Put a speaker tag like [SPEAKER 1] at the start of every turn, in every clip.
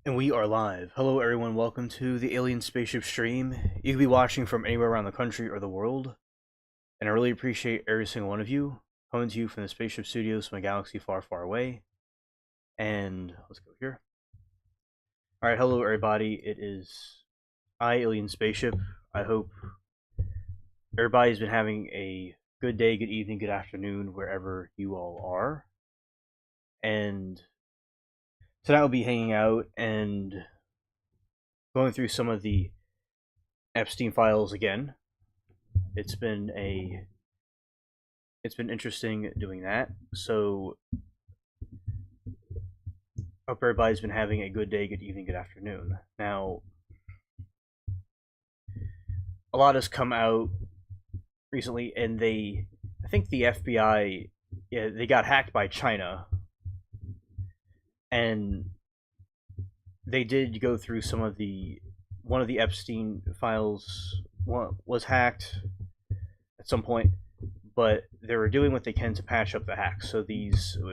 [SPEAKER 1] And we are live. Hello, everyone. Welcome to the Alien Spaceship stream. You can be watching from anywhere around the country or the world. And I really appreciate every single one of you coming to you from the Spaceship Studios from a galaxy far, far away. And let's go here. Alright, hello, everybody. It is I, Alien Spaceship. I hope everybody's been having a good day, good evening, good afternoon, wherever you all are. And tonight we'll be hanging out and going through some of the Epstein files again. It's been interesting doing that. So hope everybody's been having a good day, good evening, good afternoon. Now, a lot has come out recently, and I think the FBI, they got hacked by China, and they did go through one of the Epstein files was hacked at some point, but they were doing what they can to patch up the hacks. So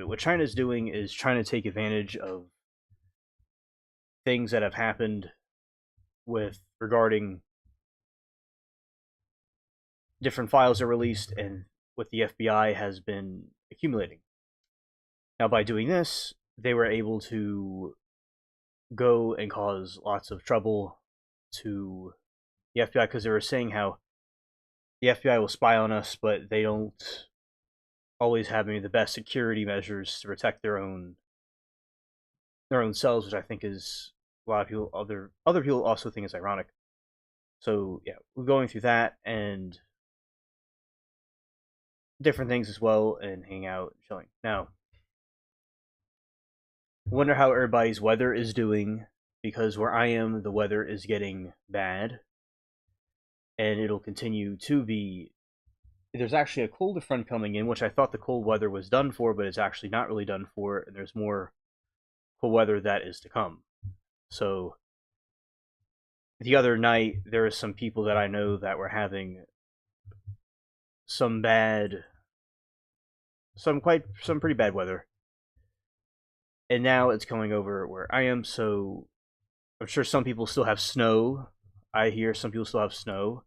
[SPEAKER 1] what China's doing is trying to take advantage of things that have happened regarding different files are released and what the FBI has been accumulating. Now, by doing this, they were able to go and cause lots of trouble to the FBI because they were saying how the FBI will spy on us, but they don't always have the best security measures to protect their own selves, which I think is a lot of people, other people also think is ironic. So yeah, we're going through that and different things as well, and hanging out and chilling. Now, I wonder how everybody's weather is doing, because where I am, the weather is getting bad, and it'll continue to be. There's actually a colder front coming in, which I thought the cold weather was done for, but it's actually not really done for, and there's more cold weather that is to come. So the other night, there were some people that I know that were having some pretty bad weather, and now it's coming over where I am. So I'm sure some people still have snow. I hear some people still have snow,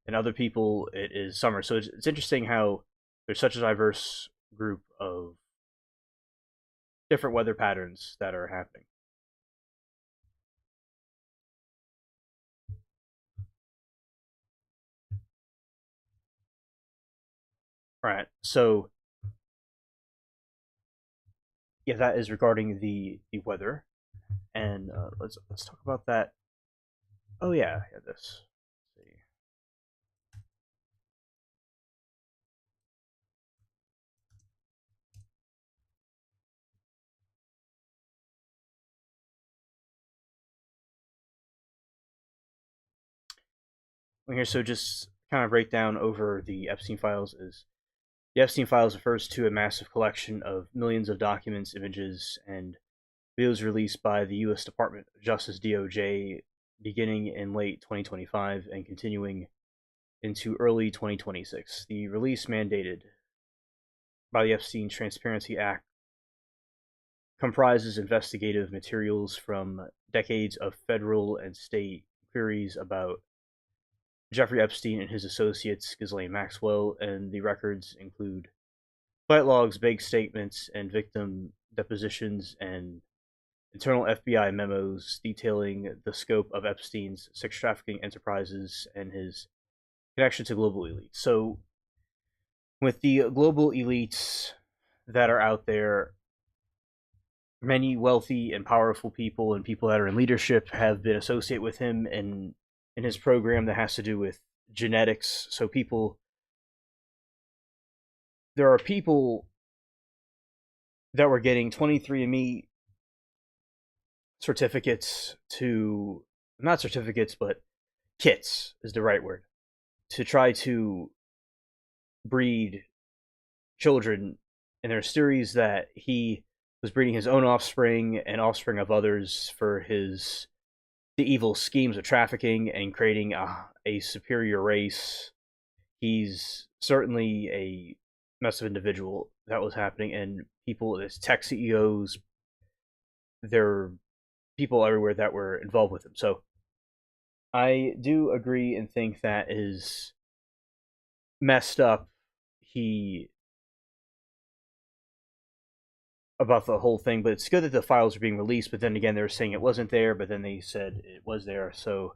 [SPEAKER 1] and other people it is summer. So it's interesting how there's such a diverse group of different weather patterns that are happening. All right, so yeah, that is regarding the weather, and let's talk about that. Oh yeah, this. Let's see. Here, so just kind of break down over the Epstein files is the Epstein files refers to a massive collection of millions of documents, images, and videos released by the U.S. Department of Justice (DOJ) beginning in late 2025 and continuing into early 2026. The release, mandated by the Epstein Transparency Act, comprises investigative materials from decades of federal and state queries about Jeffrey Epstein and his associates, Ghislaine Maxwell, and the records include flight logs, bank statements, and victim depositions, and internal FBI memos detailing the scope of Epstein's sex trafficking enterprises and his connection to global elites. So, with the global elites that are out there, many wealthy and powerful people and people that are in leadership have been associated with him in his program that has to do with genetics. So there are people that were getting 23andMe certificates to, not certificates, but kits is the right word, to try to breed children. And there's theories that he was breeding his own offspring and offspring of others for the evil schemes of trafficking and creating a superior race. He's certainly a mess of individual that was happening, and people, as tech CEOs, they're people everywhere that were involved with him. So I do agree and think that is messed up. He about the whole thing, but it's good that the files are being released. But then again, they were saying it wasn't there, but then they said it was there. So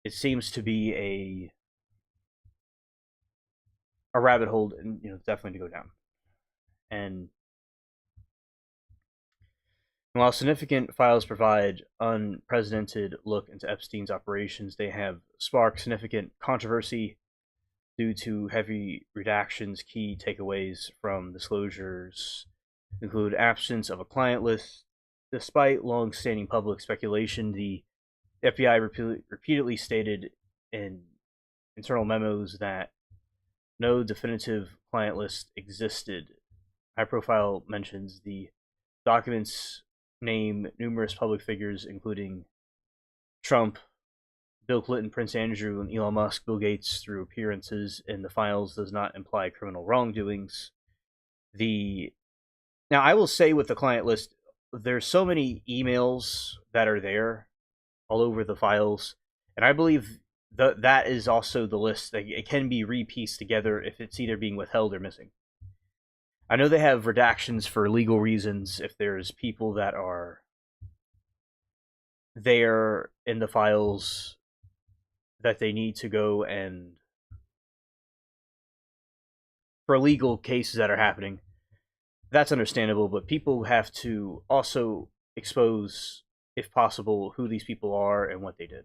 [SPEAKER 1] it seems to be a rabbit hole, and definitely to go down. And while significant files provide unprecedented look into Epstein's operations, they have sparked significant controversy due to heavy redactions. Key takeaways from disclosures include absence of a client list. Despite long-standing public speculation, the FBI repeatedly stated in internal memos that no definitive client list existed. High profile mentions the documents name numerous public figures, including Trump, Bill Clinton, Prince Andrew, and Elon Musk. Bill Gates, through appearances in the files, does not imply criminal wrongdoings. The Now, I will say with the client list, there's so many emails that are there all over the files, and I believe that is also the list that it can be repieced together if it's either being withheld or missing. I know they have redactions for legal reasons if there's people that are there in the files that they need to go and for legal cases that are happening. That's understandable, but people have to also expose, if possible, who these people are and what they did.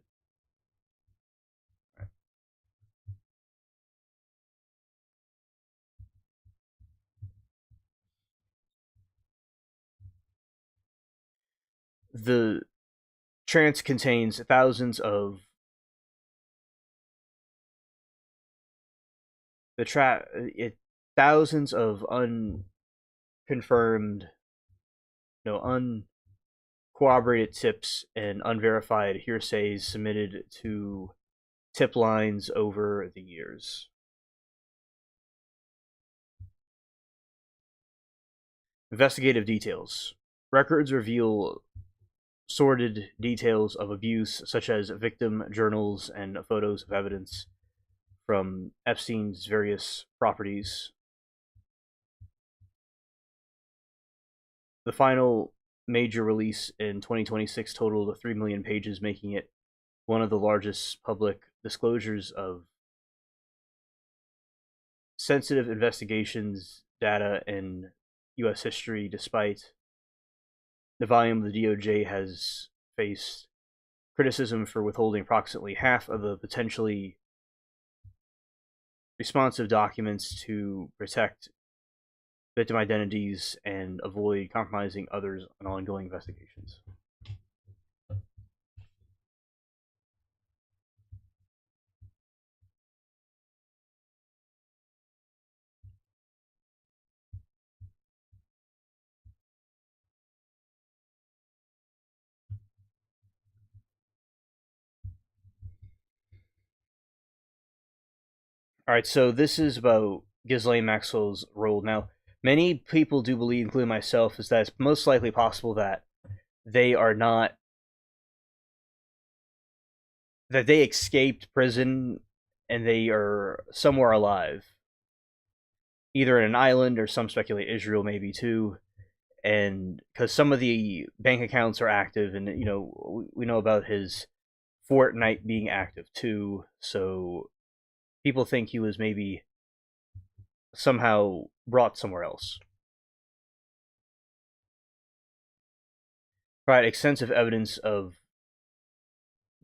[SPEAKER 1] The trance contains the tra- it thousands of unconfirmed, uncorroborated tips and unverified hearsays submitted to tip lines over the years. Investigative details. Records reveal sordid details of abuse, such as victim journals and photos of evidence from Epstein's various properties. The final major release in 2026 totaled 3 million pages, making it one of the largest public disclosures of sensitive investigations data in U.S. history. Despite the volume, the DOJ has faced criticism for withholding approximately half of the potentially responsive documents to protect victim identities and avoid compromising others in ongoing investigations. All right, so this is about Ghislaine Maxwell's role. Now, many people do believe, including myself, is that it's most likely possible that they are not that they escaped prison and they are somewhere alive, either in an island or some speculate Israel maybe too. And because some of the bank accounts are active, and we know about his Fortnite being active too, so people think he was maybe somehow brought somewhere else. Provide extensive evidence of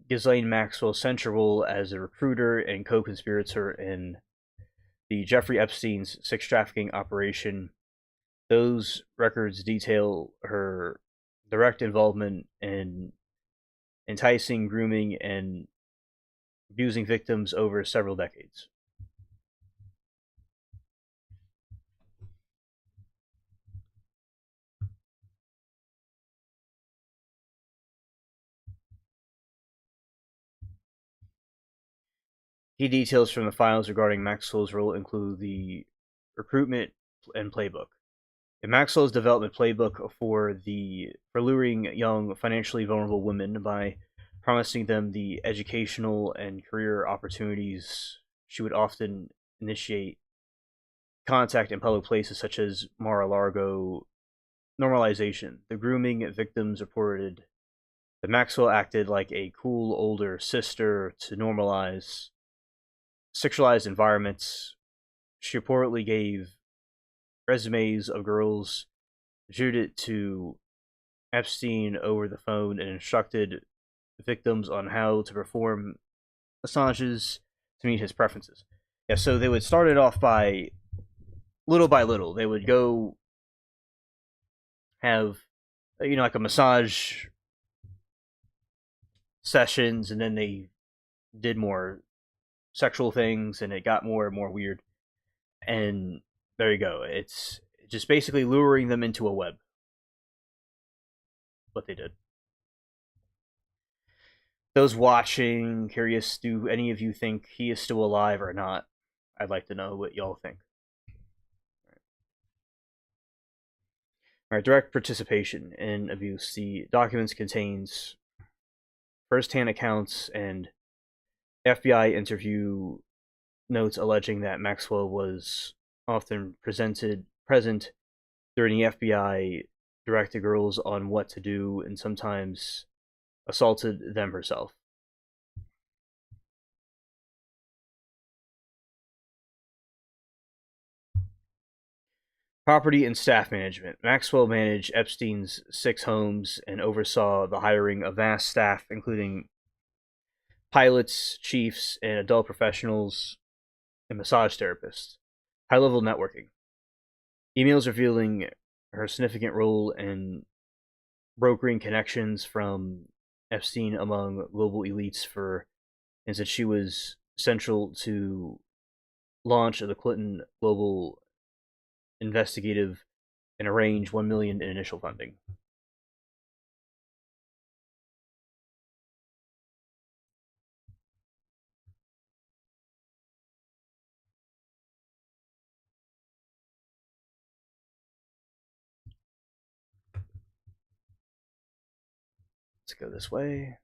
[SPEAKER 1] Ghislaine Maxwell's central role as a recruiter and co-conspirator in the Jeffrey Epstein's sex trafficking operation. Those records detail her direct involvement in enticing, grooming, and abusing victims over several decades. Key details from the files regarding Maxwell's role include the recruitment and playbook. In Maxwell's development playbook for luring young, financially vulnerable women by promising them the educational and career opportunities, she would often initiate contact in public places such as Mar-a-Lago. Normalization. The grooming victims reported that Maxwell acted like a cool older sister to normalize sexualized environments. She reportedly gave resumes of girls viewed to Epstein over the phone and instructed victims on how to perform massages to meet his preferences. Yeah, so they would start it off by little. They would go have like a massage sessions, and then they did more sexual things, and it got more and more weird. And there you go. It's just basically luring them into a web. What they did. Those watching, curious, do any of you think he is still alive or not? I'd like to know what y'all think. All right, direct participation in abuse. The documents contains first-hand accounts and FBI interview notes alleging that Maxwell was often present during the FBI directed girls on what to do and sometimes assaulted them herself. Property and staff management. Maxwell managed Epstein's 6 homes and oversaw the hiring of vast staff, including pilots, chiefs, and adult professionals and massage therapists. High level networking. Emails revealing her significant role in brokering connections from Epstein among global elites for instance, she was central to launch of the Clinton Global Investigative and arrange 1 million in initial funding. Let's go this way.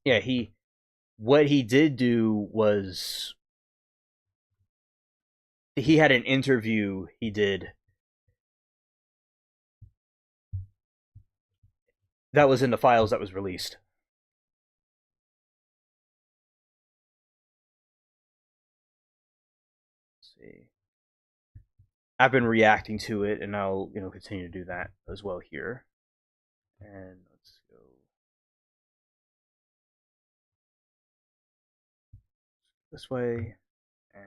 [SPEAKER 1] Yeah, what he did do was he had an interview he did that was in the files that was released. Let's see. I've been reacting to it, and I'll continue to do that as well here. And let's go this way. And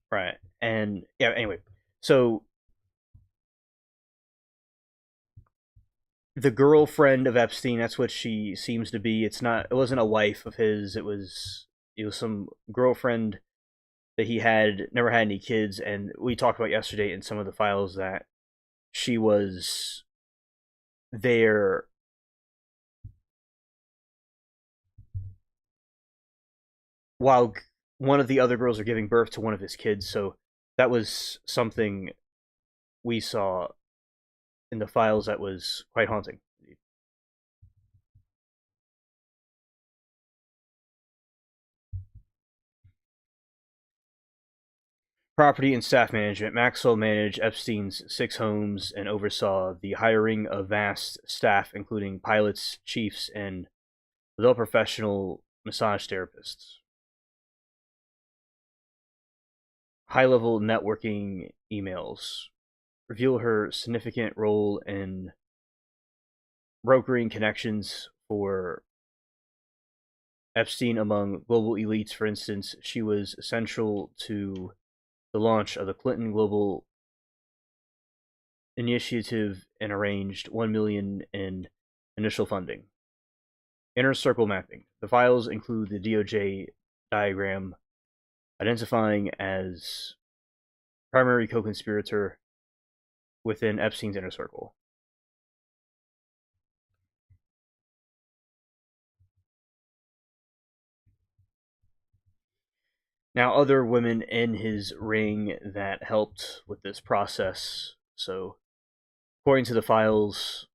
[SPEAKER 1] right. And yeah, anyway. So the girlfriend of Epstein, that's what she seems to be. It wasn't a wife of his, it was some girlfriend that he had never had any kids, and we talked about yesterday in some of the files that she was there while one of the other girls are giving birth to one of his kids. So that was something we saw in the files that was quite haunting. Property and staff management. Maxwell managed Epstein's 6 homes and oversaw the hiring of vast staff, including pilots, chiefs, and adult professional massage therapists. High level networking emails reveal her significant role in brokering connections for Epstein among global elites. For instance, she was central to the launch of the Clinton Global Initiative and arranged 1 million in initial funding. Inner circle mapping. The files include the DOJ diagram identifying as primary co-conspirator within Epstein's inner circle. Now, other women in his ring that helped with this process. So, according to the files,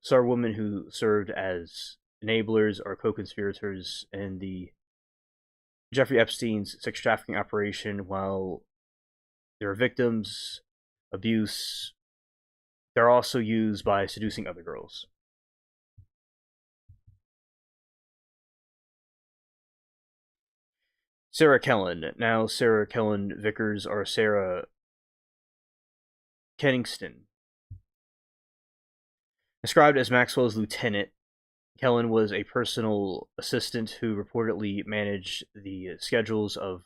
[SPEAKER 1] saw women who served as enablers or co-conspirators in the Jeffrey Epstein's sex trafficking operation, while there are victims, abuse, they're also used by seducing other girls. Sarah Kellen. Now, Sarah Kellen Vickers or Sarah Kenningston. Described as Maxwell's lieutenant, Kellen was a personal assistant who reportedly managed the schedules of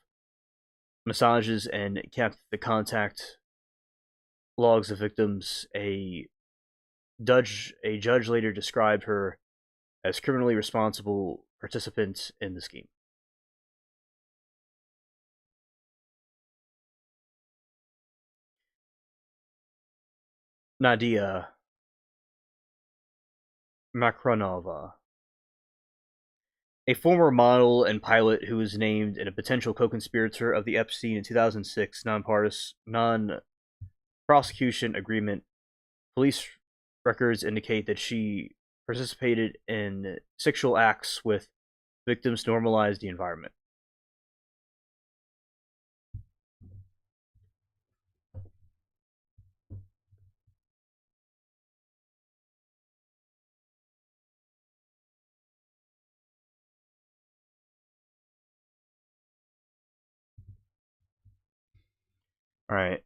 [SPEAKER 1] massages and kept the contact logs of victims. A judge later described her as criminally responsible participant in the scheme. Nadia Makronova, a former model and pilot who was named in a potential co-conspirator of the Epstein in 2006 non-prosecution agreement. Police records indicate that she participated in sexual acts with victims to normalize the environment. All right.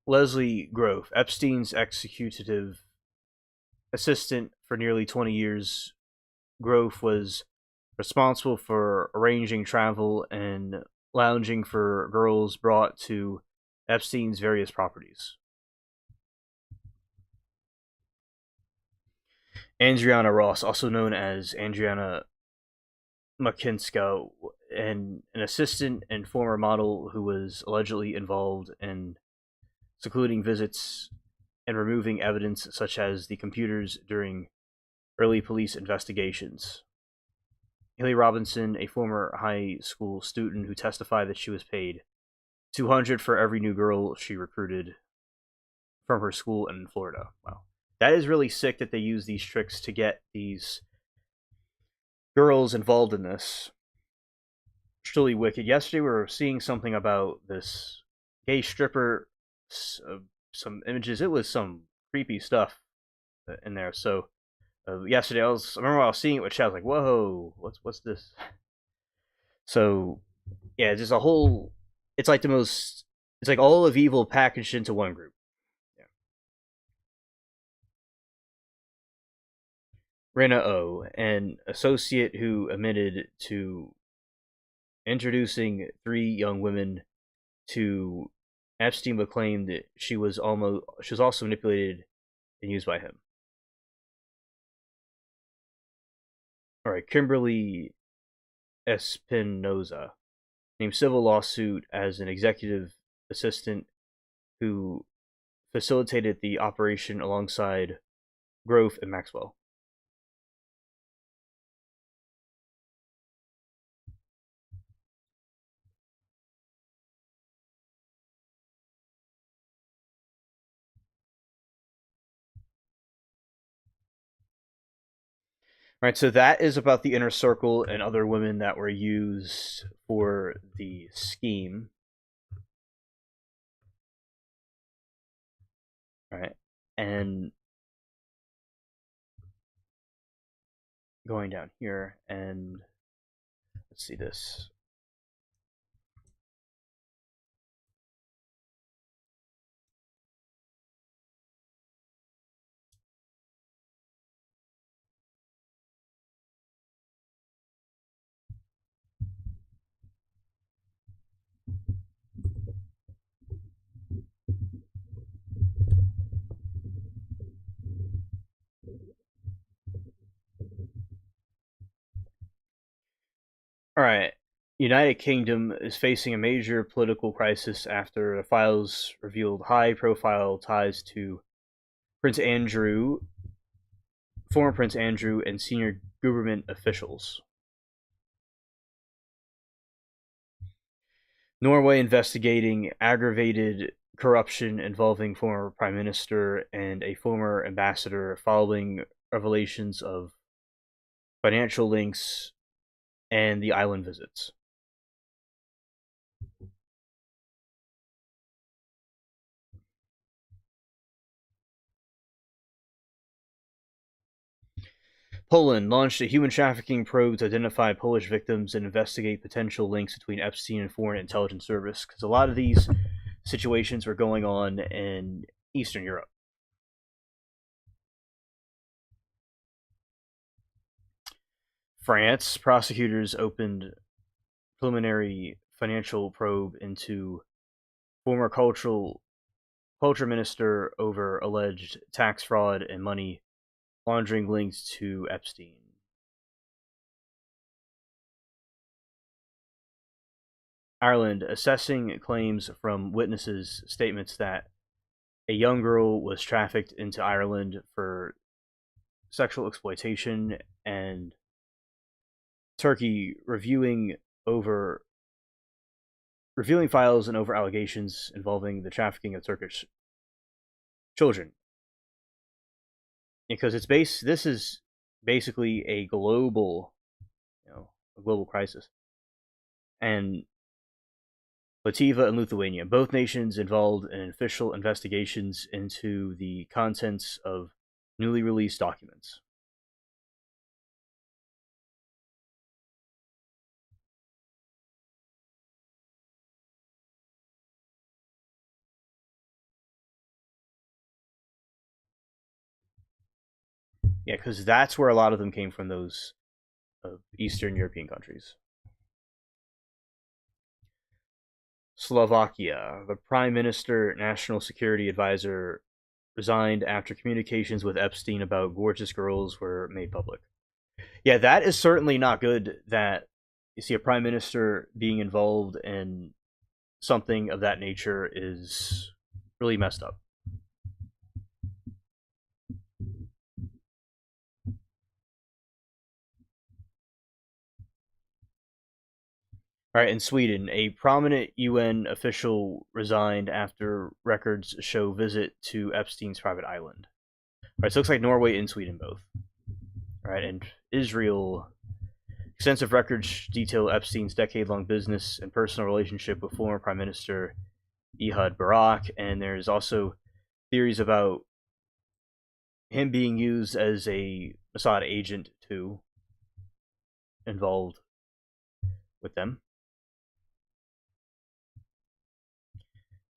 [SPEAKER 1] Leslie Grove, Epstein's executive assistant for nearly 20 years. Grove was responsible for arranging travel and lounging for girls brought to Epstein's various properties. Andriana Ross, also known as Andriana Makinska, an assistant and former model who was allegedly involved in secluding visits and removing evidence such as the computers during early police investigations. Haley Robinson, a former high school student who testified that she was paid $200 for every new girl she recruited from her school in Florida. Wow. That is really sick that they use these tricks to get these girls involved in this. It's really wicked. Yesterday we were seeing something about this gay stripper, some images. It was some creepy stuff in there. So yesterday I remember I was seeing it with chat. I was like, "Whoa, what's this?" So yeah, just a whole. It's like the most. It's like all of evil packaged into one group. Yeah. Rena O, an associate who admitted to introducing three young women to Epstein, but claimed that she was also manipulated and used by him. All right, Kimberly Espinoza, named civil lawsuit as an executive assistant who facilitated the operation alongside Grove and Maxwell. All right, so that is about the inner circle and other women that were used for the scheme. All right, and going down here, and let's see this. All right. United Kingdom is facing a major political crisis after the files revealed high-profile ties to Prince Andrew, former Prince Andrew, and senior government officials. Norway investigating aggravated corruption involving former prime minister and a former ambassador following revelations of financial links and the island visits. Poland launched a human trafficking probe to identify Polish victims and investigate potential links between Epstein and Foreign Intelligence Service, because a lot of these situations were going on in Eastern Europe. France prosecutors opened preliminary financial probe into former culture minister over alleged tax fraud and money laundering links to Epstein. Ireland assessing claims from witnesses' statements that a young girl was trafficked into Ireland for sexual exploitation, and Turkey reviewing files and over allegations involving the trafficking of Turkish children. Because this is basically a global, a global crisis. And Latvia and Lithuania, both nations involved in official investigations into the contents of newly released documents. Yeah, because that's where a lot of them came from, those Eastern European countries. Slovakia, the Prime Minister National Security Advisor resigned after communications with Epstein about gorgeous girls were made public. Yeah, that is certainly not good that you see a prime minister being involved in something of that nature is really messed up. All right, in Sweden, a prominent UN official resigned after records show visit to Epstein's private island. All right, so it looks like Norway and Sweden both. All right, and Israel, extensive records detail Epstein's decade-long business and personal relationship with former Prime Minister Ehud Barak, and there's also theories about him being used as a Mossad agent too, involved with them.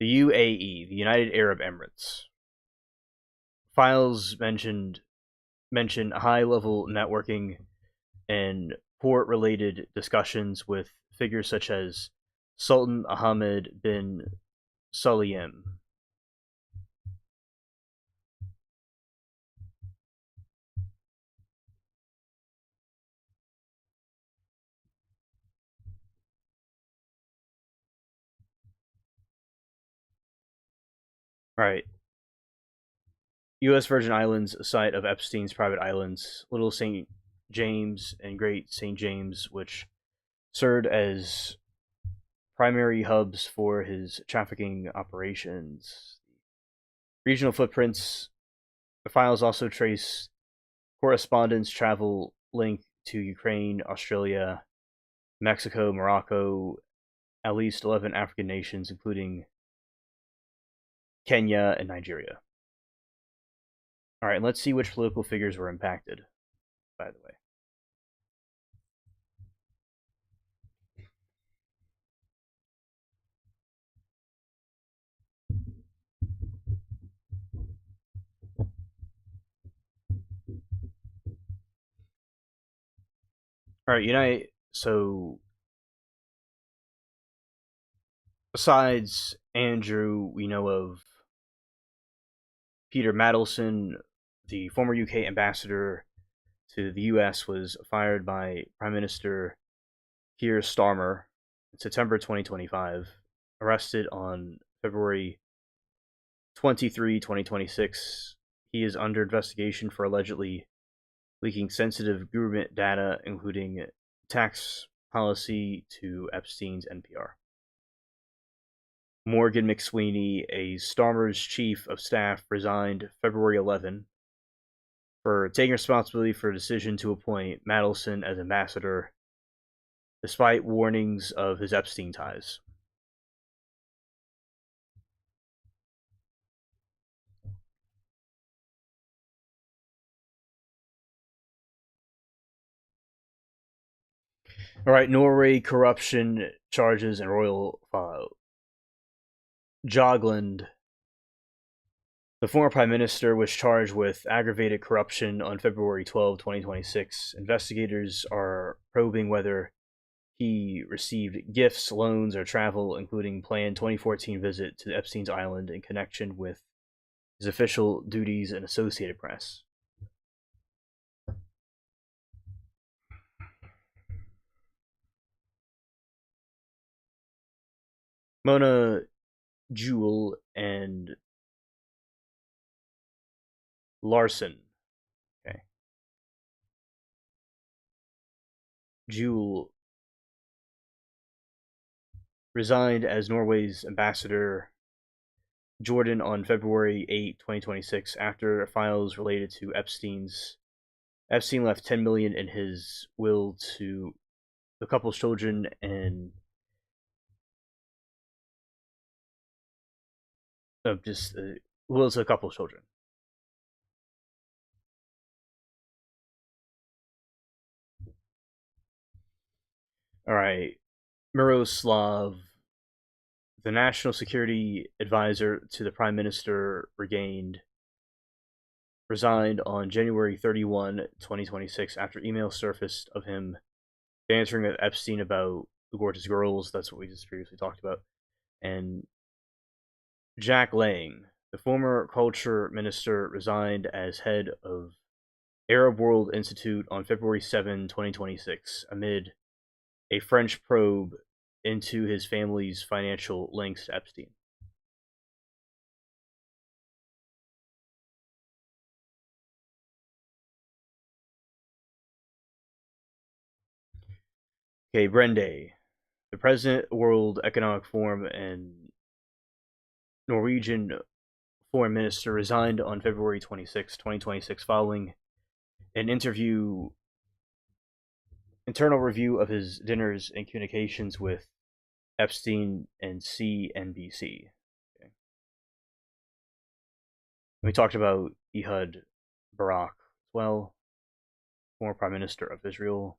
[SPEAKER 1] The UAE, the United Arab Emirates. Files mention high-level networking and port-related discussions with figures such as Sultan Ahmed bin Sulayem. All right. U.S. Virgin Islands, a site of Epstein's private islands, Little St. James and Great St. James, which served as primary hubs for his trafficking operations. Regional footprints. The files also trace correspondence travel link to Ukraine, Australia, Mexico, Morocco, at least 11 African nations, including Kenya and Nigeria. All right, let's see which political figures were impacted, by the way. All right, So, besides Andrew, we know of Peter Mandelson, the former UK ambassador to the US, was fired by Prime Minister Keir Starmer in September 2025, arrested on February 23, 2026. He is under investigation for allegedly leaking sensitive government data, including tax policy, to Epstein's NPR. Morgan McSweeney, a Starmer's chief of staff, resigned February 11 for taking responsibility for a decision to appoint Mandelson as ambassador, despite warnings of his Epstein ties. All right, Norway corruption charges and royal fallout. Jagland, the former prime minister, was charged with aggravated corruption on February 12, 2026. Investigators are probing whether he received gifts, loans, or travel, including planned 2014 visit to Epstein's Island in connection with his official duties in Associated Press. Mona Jewel and Larson. Okay. Jewel resigned as Norway's ambassador Jordan on February 8, 2026, after files related to Epstein left 10 million in his will to the couple's children and just will to the couple's children. All right, Miroslav, the national security advisor to the prime minister, resigned on January 31, 2026, after emails surfaced of him bantering with Epstein about the gorgeous girls. That's what we just previously talked about. And Jack Lang, the former culture minister, resigned as head of Arab World Institute on February 7, 2026, amid a French probe into his family's financial links to Epstein. Okay, Brende, the president of World Economic Forum and Norwegian foreign minister, resigned on February 26, 2026, following an internal review of his dinners and communications with Epstein and CNBC. Okay. We talked about Ehud Barak as well, former prime minister of Israel.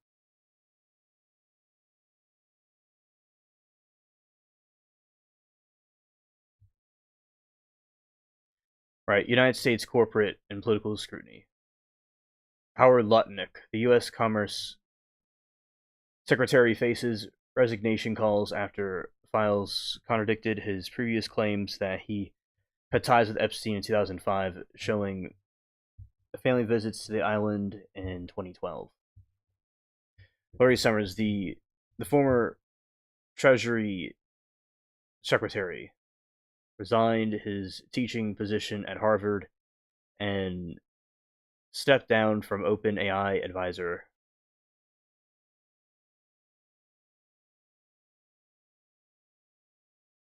[SPEAKER 1] Right, United States corporate and political scrutiny. Howard Lutnick, the U.S. Commerce Secretary, faces resignation calls after files contradicted his previous claims that he had ties with Epstein in 2005, showing family visits to the island in 2012. Larry Summers, the former Treasury Secretary, resigned his teaching position at Harvard and stepped down from OpenAI advisor.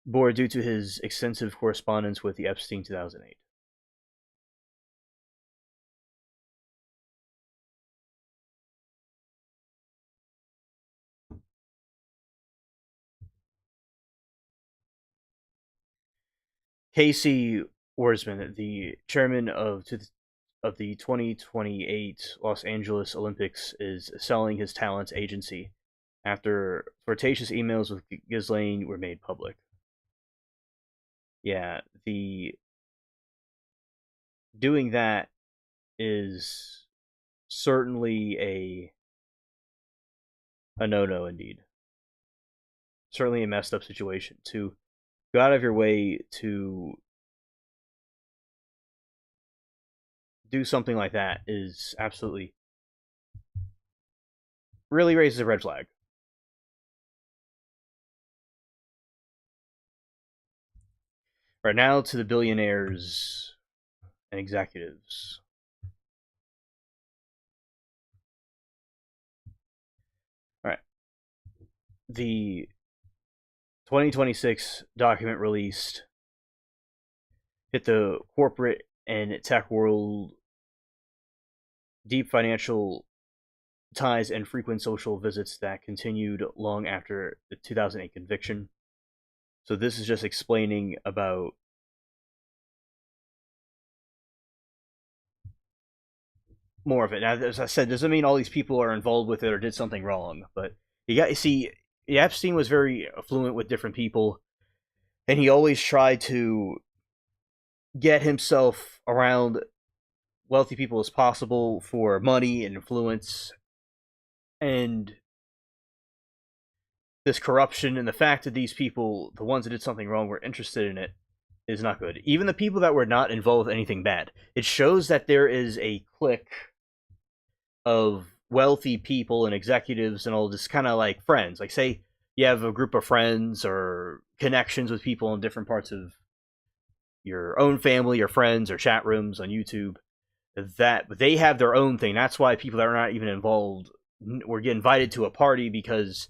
[SPEAKER 1] Board due to his extensive correspondence with the Epstein 2008. Casey Wurzman, the chairman of the 2028 Los Angeles Olympics, is selling his talent agency after flirtatious emails with Ghislaine were made public. Yeah, the doing that is certainly a no-no indeed. Certainly a messed up situation. To go out of your way to do something like that is absolutely really raises a red flag. Right now to the billionaires and executives. All right. The 2026 document released hit the corporate and tech world deep financial ties and frequent social visits that continued long after the 2008 conviction. So this is just explaining about more of it. Now, as I said, doesn't mean all these people are involved with it or did something wrong, but you see, Epstein was very affluent with different people, and he always tried to get himself around wealthy people as possible for money and influence, and this corruption and the fact that these people, the ones that did something wrong, were interested in it is not good. Even the people that were not involved with anything bad, it shows that there is a clique of wealthy people and executives and all this kind of like friends. Like, say you have a group of friends or connections with people in different parts of your own family or friends or chat rooms on YouTube, that they have their own thing. That's why people that are not even involved were get invited to a party, because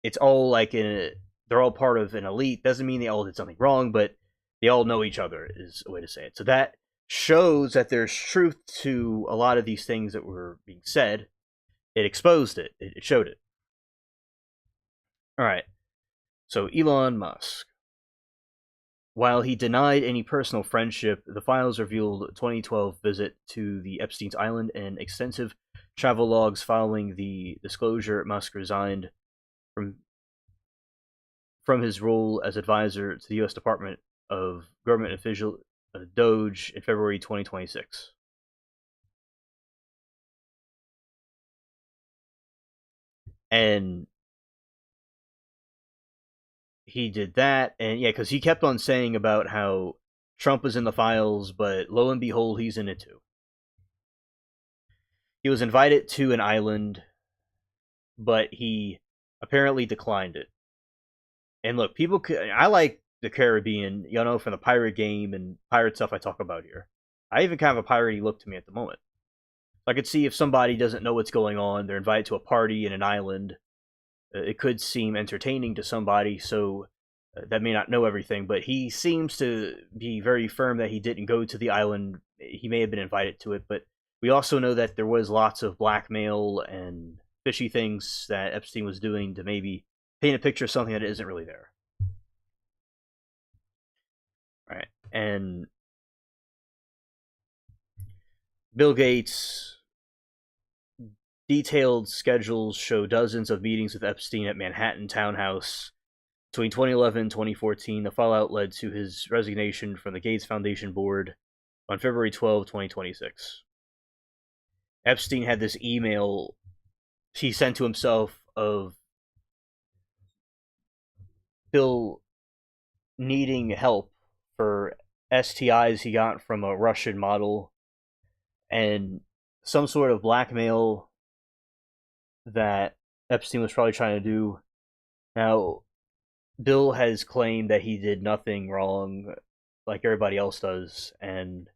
[SPEAKER 1] it's all like they're all part of an elite. Doesn't mean they all did something wrong, but they all know each other is a way to say it. So that shows that there's truth to a lot of these things that were being said. It exposed it. It showed it. All right. So Elon Musk, while he denied any personal friendship, the files revealed a 2012 visit to the Epstein's Island and extensive travel logs following the disclosure. Musk resigned from his role as advisor to the U.S. Department of Government official Doge in February 2026. And he did that, and yeah, because he kept on saying about how Trump was in the files, but lo and behold, he's in it too. He was invited to an island, but he apparently declined it. And look, I like the Caribbean, from the pirate game and pirate stuff I talk about here. I even kind of a piratey look to me at the moment. I could see if somebody doesn't know what's going on, they're invited to a party in an island. It could seem entertaining to somebody, so that may not know everything, but he seems to be very firm that he didn't go to the island. He may have been invited to it, but we also know that there was lots of blackmail and fishy things that Epstein was doing to maybe paint a picture of something that isn't really there. Right. And Bill Gates' detailed schedules show dozens of meetings with Epstein at Manhattan townhouse between 2011 and 2014. The fallout led to his resignation from the Gates Foundation board on February 12, 2026. Epstein had this email he sent to himself of Bill needing help for STIs he got from a Russian model, and some sort of blackmail that Epstein was probably trying to do. Now, Bill has claimed that he did nothing wrong like everybody else does, and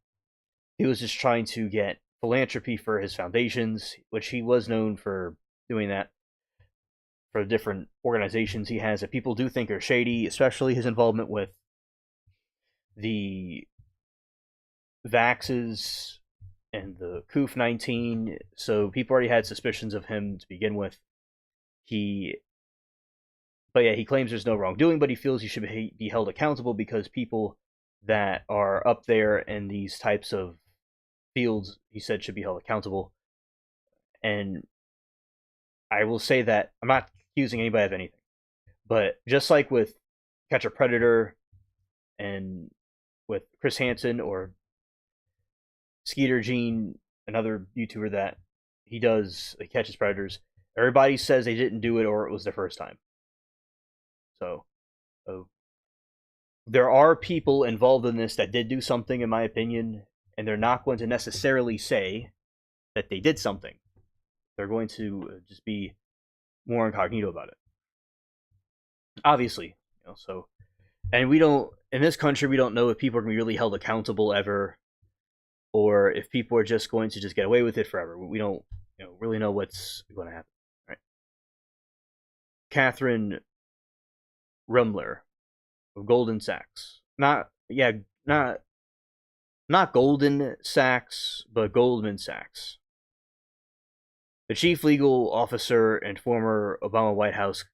[SPEAKER 1] he was just trying to get philanthropy for his foundations, which he was known for doing that for different organizations he has that people do think are shady, especially his involvement with the vaxes and the COOF-19. So people already had suspicions of him to begin with. He claims there's no wrongdoing, but he feels he should be held accountable because people that are up there in these types of fields, he said, should be held accountable. And I will say that I'm not accusing anybody of anything, but just like with Catch a Predator and with Chris Hansen or Skeeter Gene, another YouTuber that he catches predators, everybody says they didn't do it or it was their first time. So there are people involved in this that did do something, in my opinion, and they're not going to necessarily say that they did something. They're going to just be more incognito about it. Obviously, so And we don't in this country we don't know if people are going to be really held accountable ever, or if people are just going to just get away with it forever. We don't really know what's going to happen. Right? Catherine Rumler of Goldman Sachs, not not Golden Sachs, but Goldman Sachs. The chief legal officer and former Obama White House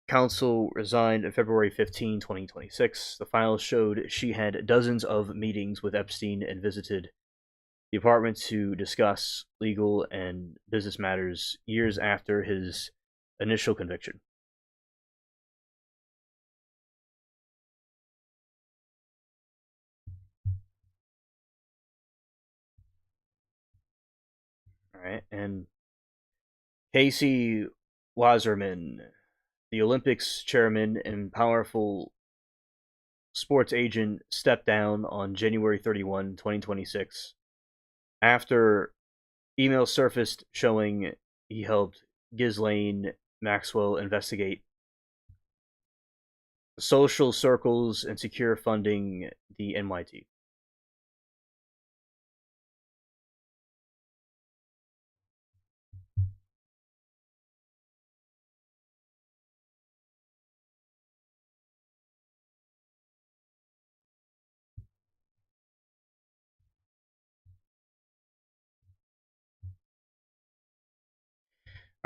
[SPEAKER 1] counsel resigned on February 15, 2026. The files showed she had dozens of meetings with Epstein and visited the apartment to discuss legal and business matters years after his initial conviction. All right, and Casey Wasserman, the Olympics chairman and powerful sports agent, stepped down on January 31, 2026, after emails surfaced showing he helped Ghislaine Maxwell investigate social circles and secure funding the NYT.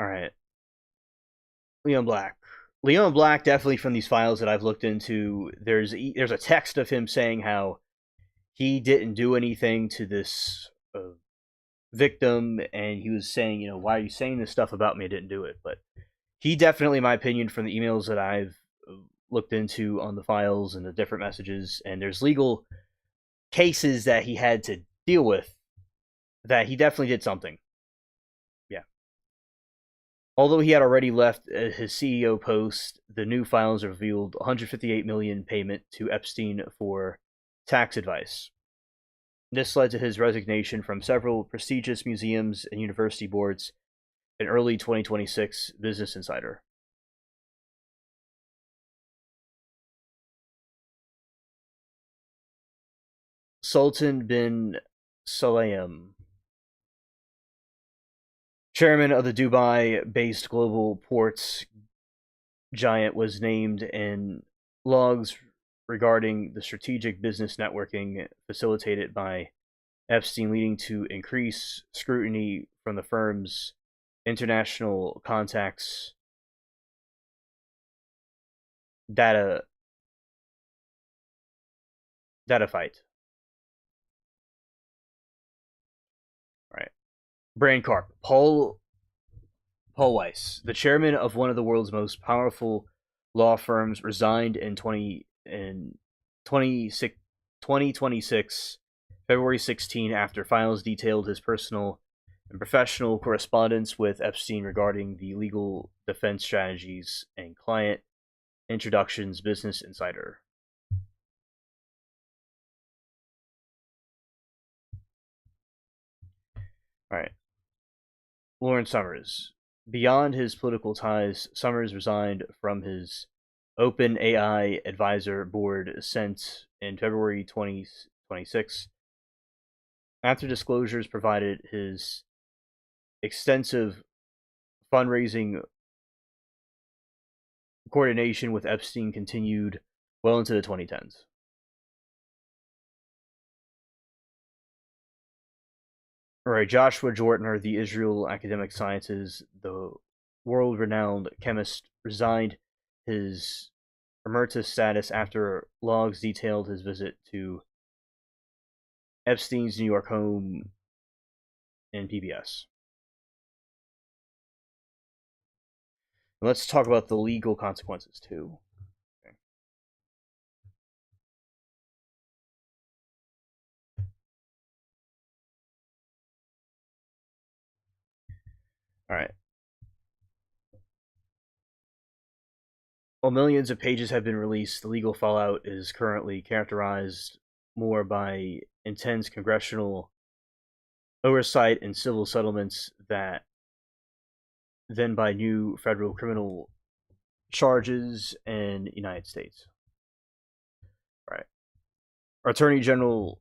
[SPEAKER 1] All right, Leon Black. Leon Black, definitely from these files that I've looked into, there's a text of him saying how he didn't do anything to this victim, and he was saying, why are you saying this stuff about me? I didn't do it, but he definitely, in my opinion, from the emails that I've looked into on the files and the different messages, and there's legal cases that he had to deal with, that he definitely did something. Yeah. Although he had already left his CEO post, the new files revealed 158 million payment to Epstein for tax advice. This led to his resignation from several prestigious museums and university boards in early 2026. Business Insider. Sultan bin Sulayem, chairman of the Dubai-based global ports giant, was named in logs regarding the strategic business networking facilitated by Epstein, leading to increased scrutiny from the firm's international contacts data fight. Right. Brain Carp. Paul Weiss, the chairman of one of the world's most powerful law firms, resigned in 2026 February 16, after files detailed his personal and professional correspondence with Epstein regarding the legal defense strategies and client introductions. Business Insider. All right. Lawrence Summers. Beyond his political ties, Summers resigned from his OpenAI advisor board sent in February 2026 after disclosures provided his extensive fundraising coordination with Epstein continued well into the 2010s. All right, Joshua Jortner, the Israel Academic Sciences, the world-renowned chemist, resigned his emeritus status after logs detailed his visit to Epstein's New York home in PBS. Let's talk about the legal consequences too. Okay. All right. While millions of pages have been released, the legal fallout is currently characterized more by intense congressional oversight and civil settlements than by new federal criminal charges in the United States. Right. Attorney General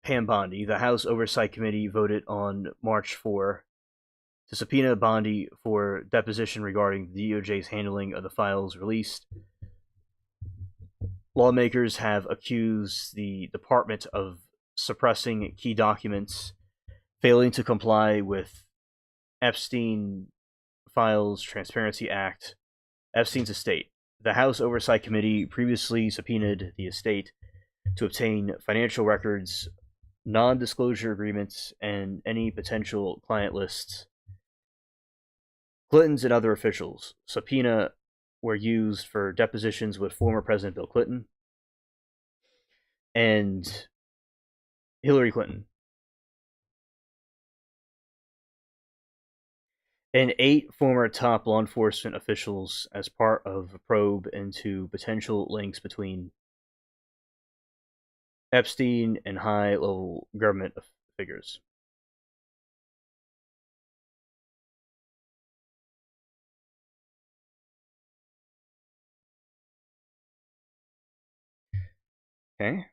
[SPEAKER 1] Pam Bondi, the House Oversight Committee voted on March 4 to subpoena Bondi for deposition regarding the DOJ's handling of the files released. Lawmakers have accused the department of suppressing key documents, failing to comply with Epstein Files Transparency Act, Epstein's estate. The House Oversight Committee previously subpoenaed the estate to obtain financial records, non disclosure agreements, and any potential client lists. Clinton's and other officials. Subpoena were used for depositions with former President Bill Clinton and Hillary Clinton. And 8 former top law enforcement officials as part of a probe into potential links between Epstein and high level government figures. Okay.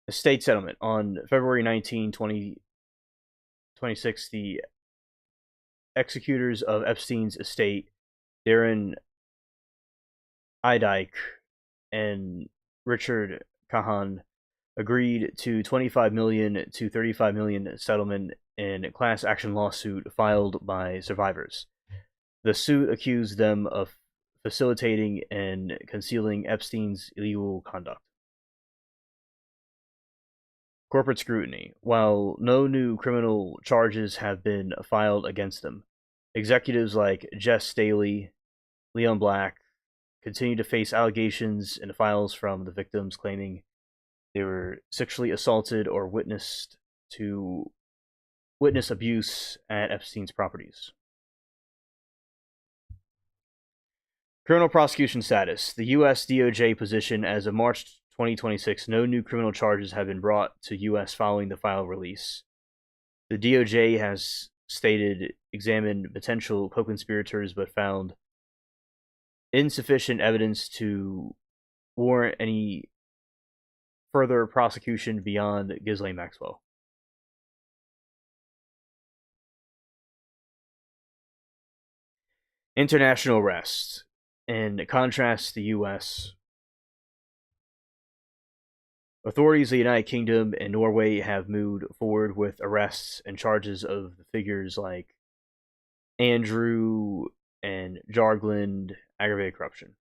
[SPEAKER 1] Estate settlement. On February 19, 2026, the executors of Epstein's estate, Darren Idike and Richard Kahan, agreed to $25 million to $35 million settlement in a class action lawsuit filed by survivors. The suit accused them of facilitating and concealing Epstein's illegal conduct. Corporate scrutiny. While no new criminal charges have been filed against them, executives like Jess Staley, Leon Black continue to face allegations in the files from the victims claiming they were sexually assaulted or witness abuse at Epstein's properties. Criminal prosecution status. The U.S. DOJ position as of March 2026, no new criminal charges have been brought to U.S. following the file release. The DOJ has stated examined potential co-conspirators but found insufficient evidence to warrant any further prosecution beyond Ghislaine Maxwell. International arrest. In contrast to the U.S., authorities of the United Kingdom and Norway have moved forward with arrests and charges of figures like Andrew and Jargland, aggravated corruption.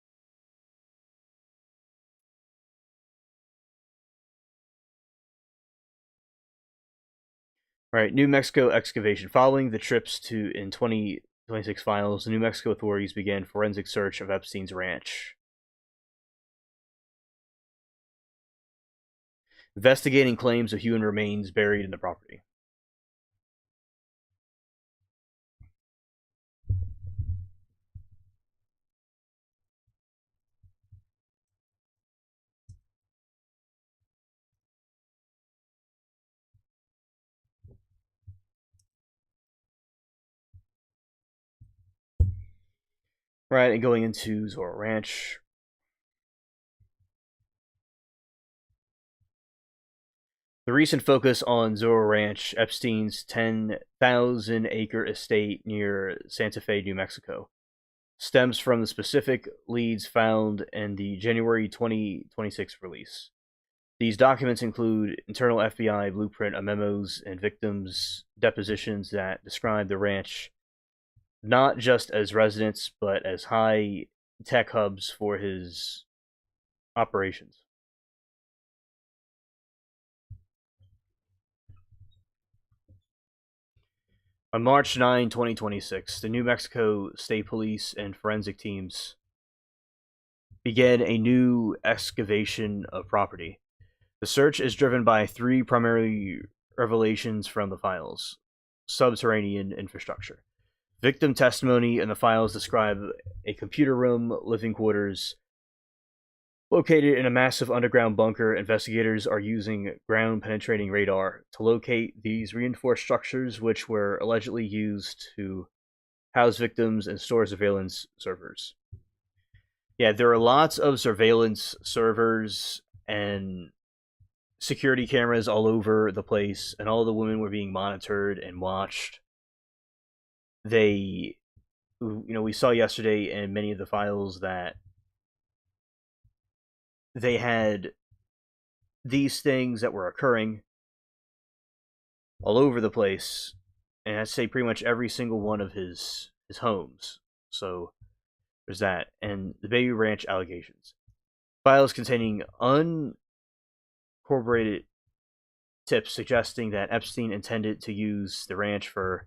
[SPEAKER 1] Right, New Mexico excavation. Following the trips to in 2026 files, the New Mexico authorities began forensic search of Epstein's ranch, investigating claims of human remains buried in the property. Right, and going into Zorro Ranch. The recent focus on Zorro Ranch, Epstein's 10,000-acre estate near Santa Fe, New Mexico, stems from the specific leads found in the January 2026 release. These documents include internal FBI blueprint of memos and victims' depositions that describe the ranch not just as residence, but as high tech hubs for his operations. On March 9, 2026, the New Mexico State Police and forensic teams began a new excavation of property. The search is driven by 3 primary revelations from the files: subterranean infrastructure. Victim testimony in the files describe a computer room, living quarters, located in a massive underground bunker. Investigators are using ground penetrating radar to locate these reinforced structures, which were allegedly used to house victims, and store surveillance servers. Yeah, there are lots of surveillance servers and security cameras all over the place, and all the women were being monitored and watched. They, we saw yesterday in many of the files that they had these things that were occurring all over the place, and I'd say pretty much every single one of his homes. So there's that, and the Baby Ranch allegations. Files containing uncorroborated tips suggesting that Epstein intended to use the ranch for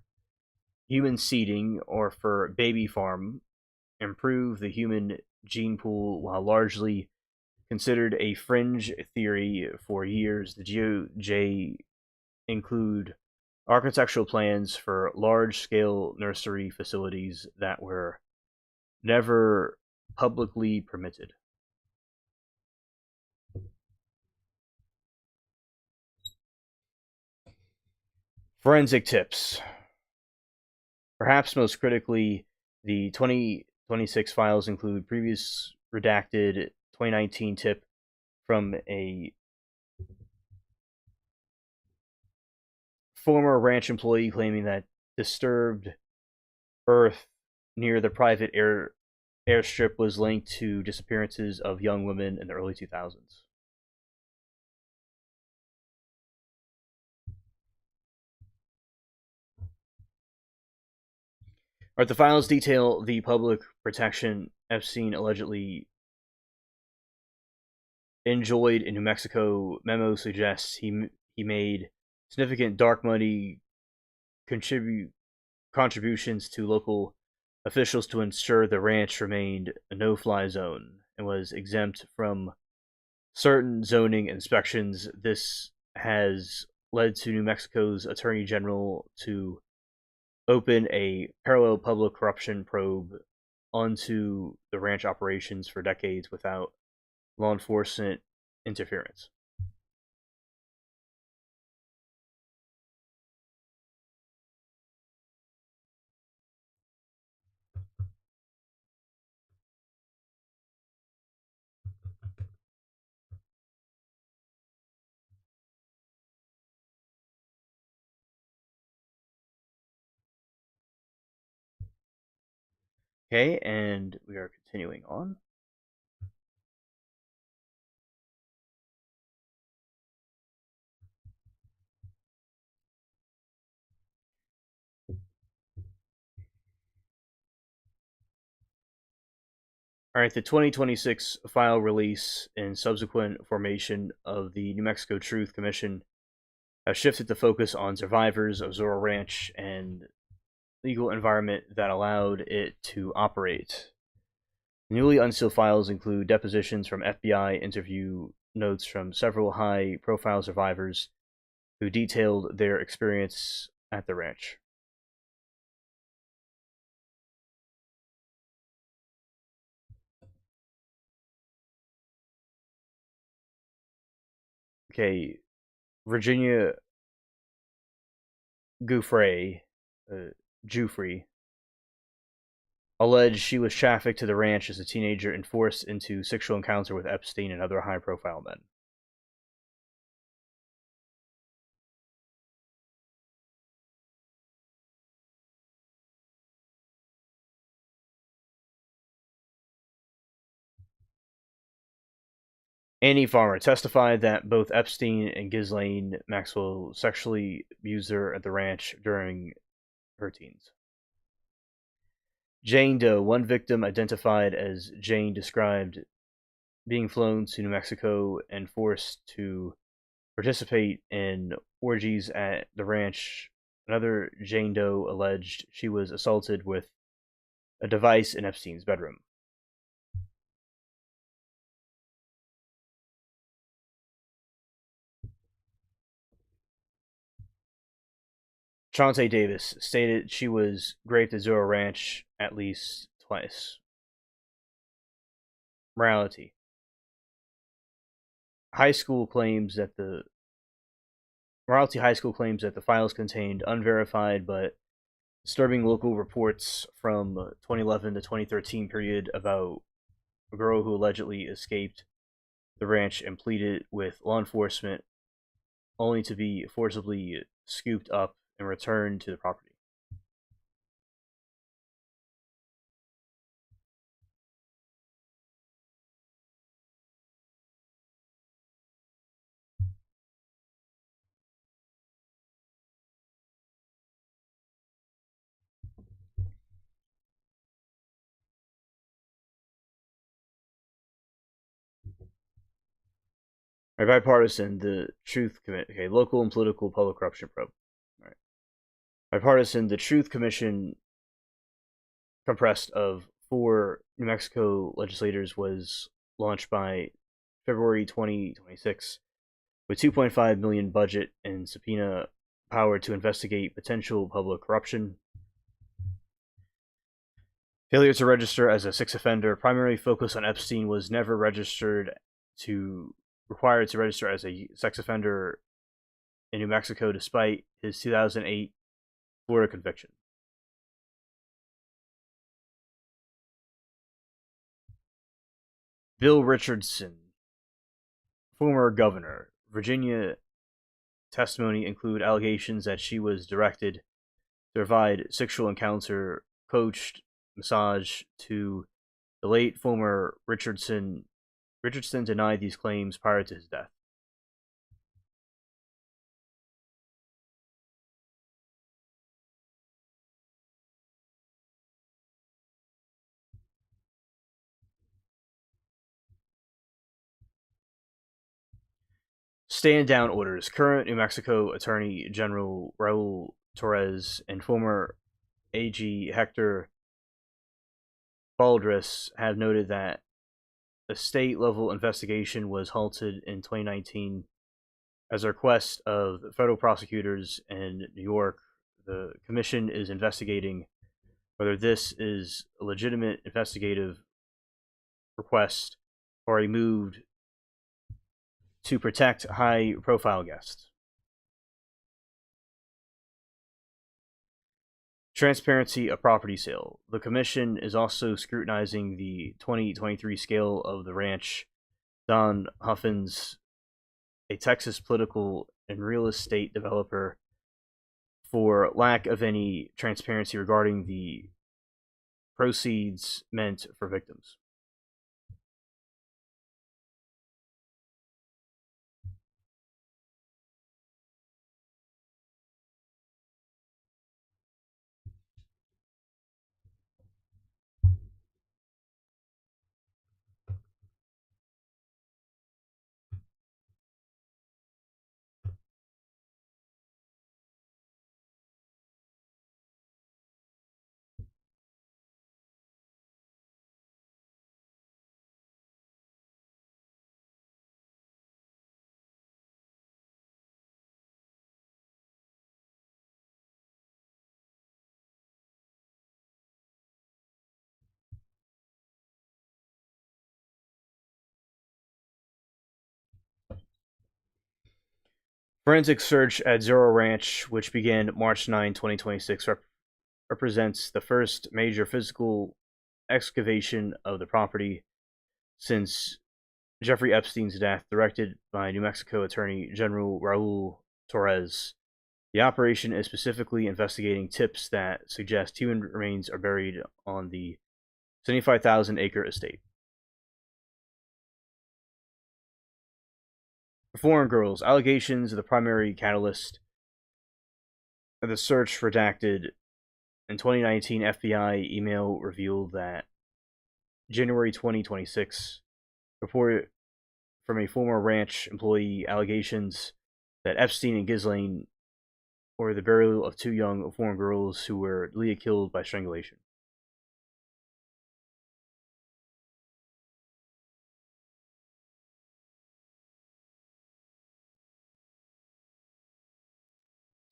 [SPEAKER 1] human seeding or for baby farm, improve the human gene pool, while largely considered a fringe theory for years. The GOJ include architectural plans for large-scale nursery facilities that were never publicly permitted. Forensic tips. Perhaps most critically, the 2026 files include previous redacted 2019 tip from a former ranch employee claiming that disturbed earth near the private airstrip was linked to disappearances of young women in the early 2000s. Right, the files detail the public protection Epstein allegedly enjoyed in New Mexico. Memo suggests he made significant dark money contributions to local officials to ensure the ranch remained a no-fly zone and was exempt from certain zoning inspections. This has led to New Mexico's Attorney General to open a parallel public corruption probe onto the ranch operations for decades without law enforcement interference. Okay, and we are continuing on. All right, the 2026 file release and subsequent formation of the New Mexico Truth Commission have shifted the focus on survivors of Zorro Ranch and legal environment that allowed it to operate. Newly unsealed files include depositions from FBI, interview notes from several high-profile survivors who detailed their experience at the ranch. Okay, Virginia Giuffre, Giuffre, alleged she was trafficked to the ranch as a teenager and forced into sexual encounter with Epstein and other high-profile men. Annie Farmer testified that both Epstein and Ghislaine Maxwell sexually abused her at the ranch during her teens. Jane Doe, one victim identified as Jane, described being flown to New Mexico and forced to participate in orgies at the ranch. Another Jane Doe alleged she was assaulted with a device in Epstein's bedroom. Chauncey Davis stated she was raped at Zorro Ranch at least twice. Morality. High School claims that the Morality High School claims that the files contained unverified but Disturbing local reports from 2011 to 2013 period about a girl who allegedly escaped the ranch and pleaded with law enforcement only to be forcibly scooped up and returned to the property. Right, bipartisan, the Truth Commission. Okay, local and political public corruption probe. All right. Bipartisan, the Truth Commission, compressed of four New Mexico legislators, was launched by February 2026 with 2.5 million budget and subpoena power to investigate potential public corruption. Failure to register as a sex offender, primary focus on Epstein was never required to register as a sex offender in New Mexico despite his 2008 Florida conviction. Bill Richardson, former governor, Virginia, testimony include allegations that she was directed to provide sexual encounter, coached massage to the late former Richardson. Richardson denied these claims prior to his death. Stand down orders. Current New Mexico Attorney General Raul Torres and former AG Hector Baldress have noted that a state level investigation was halted in 2019 as a request of federal prosecutors in New York. The commission is investigating whether this is a legitimate investigative request or a move to protect high profile guests. Transparency of property sale. The commission is also scrutinizing the 2023 scale of the ranch. Don Huffins, a Texas political and real estate developer, for lack of any transparency regarding the proceeds meant for victims. Forensic search at Zero Ranch, which began March 9, 2026, represents the first major physical excavation of the property since Jeffrey Epstein's death, directed by New Mexico Attorney General Raul Torres. The operation is specifically investigating tips that suggest human remains are buried on the 75,000-acre estate. Foreign girls. Allegations of the primary catalyst of the search redacted. In 2019, FBI email revealed that January 2026 report from a former ranch employee allegations that Epstein and Ghislaine or the burial of two young foreign girls who were Leah killed by strangulation.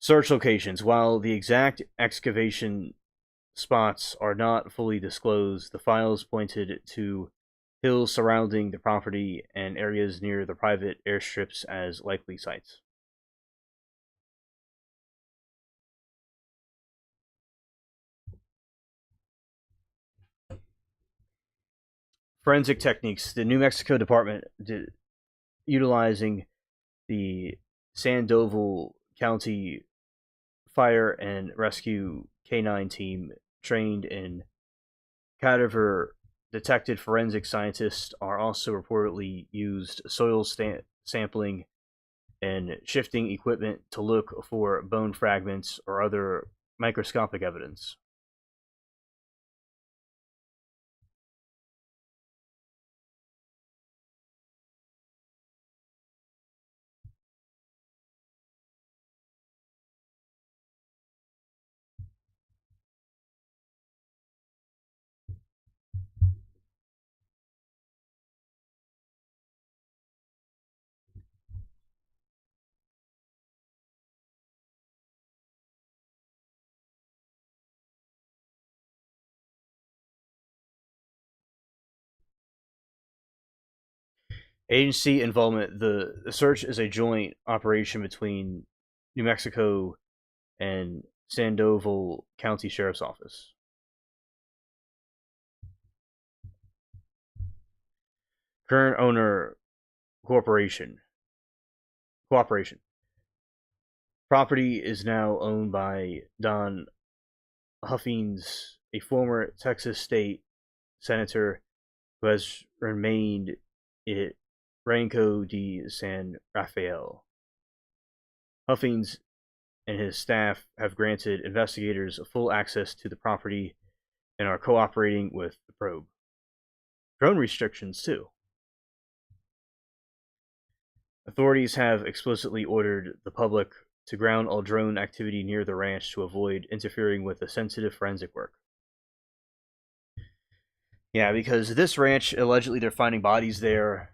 [SPEAKER 1] Search locations. While the exact excavation spots are not fully disclosed, the files pointed to hills surrounding the property and areas near the private airstrips as likely sites. Forensic techniques. The New Mexico Department utilizing the Sandoval County Fire and Rescue Canine Team trained in cadaver detected forensic scientists are also reportedly used soil sampling and shifting equipment to look for bone fragments or other microscopic evidence. Agency involvement. The search is a joint operation between New Mexico and Sandoval County Sheriff's Office. Current owner corporation. Cooperation. Property is now owned by Don Huffines, a former Texas state senator who has remained at Rancho de San Rafael. Huffines and his staff have granted investigators full access to the property and are cooperating with the probe. Drone restrictions, too. Authorities have explicitly ordered the public to ground all drone activity near the ranch to avoid interfering with the sensitive forensic work. Yeah, because this ranch, allegedly, they're finding bodies there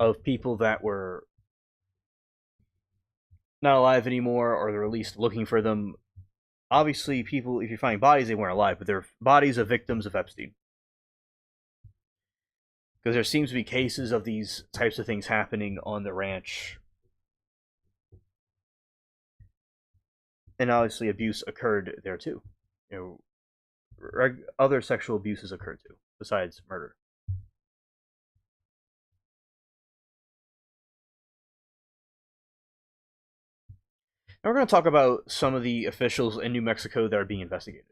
[SPEAKER 1] of people that were not alive anymore, or they're at least looking for them. Obviously, people, if you find bodies, they weren't alive, but they're bodies of victims of Epstein. Because there seems to be cases of these types of things happening on the ranch. And obviously, abuse occurred there too. You know, other sexual abuses occurred too, besides murder. And we're going to talk about some of the officials in New Mexico that are being investigated.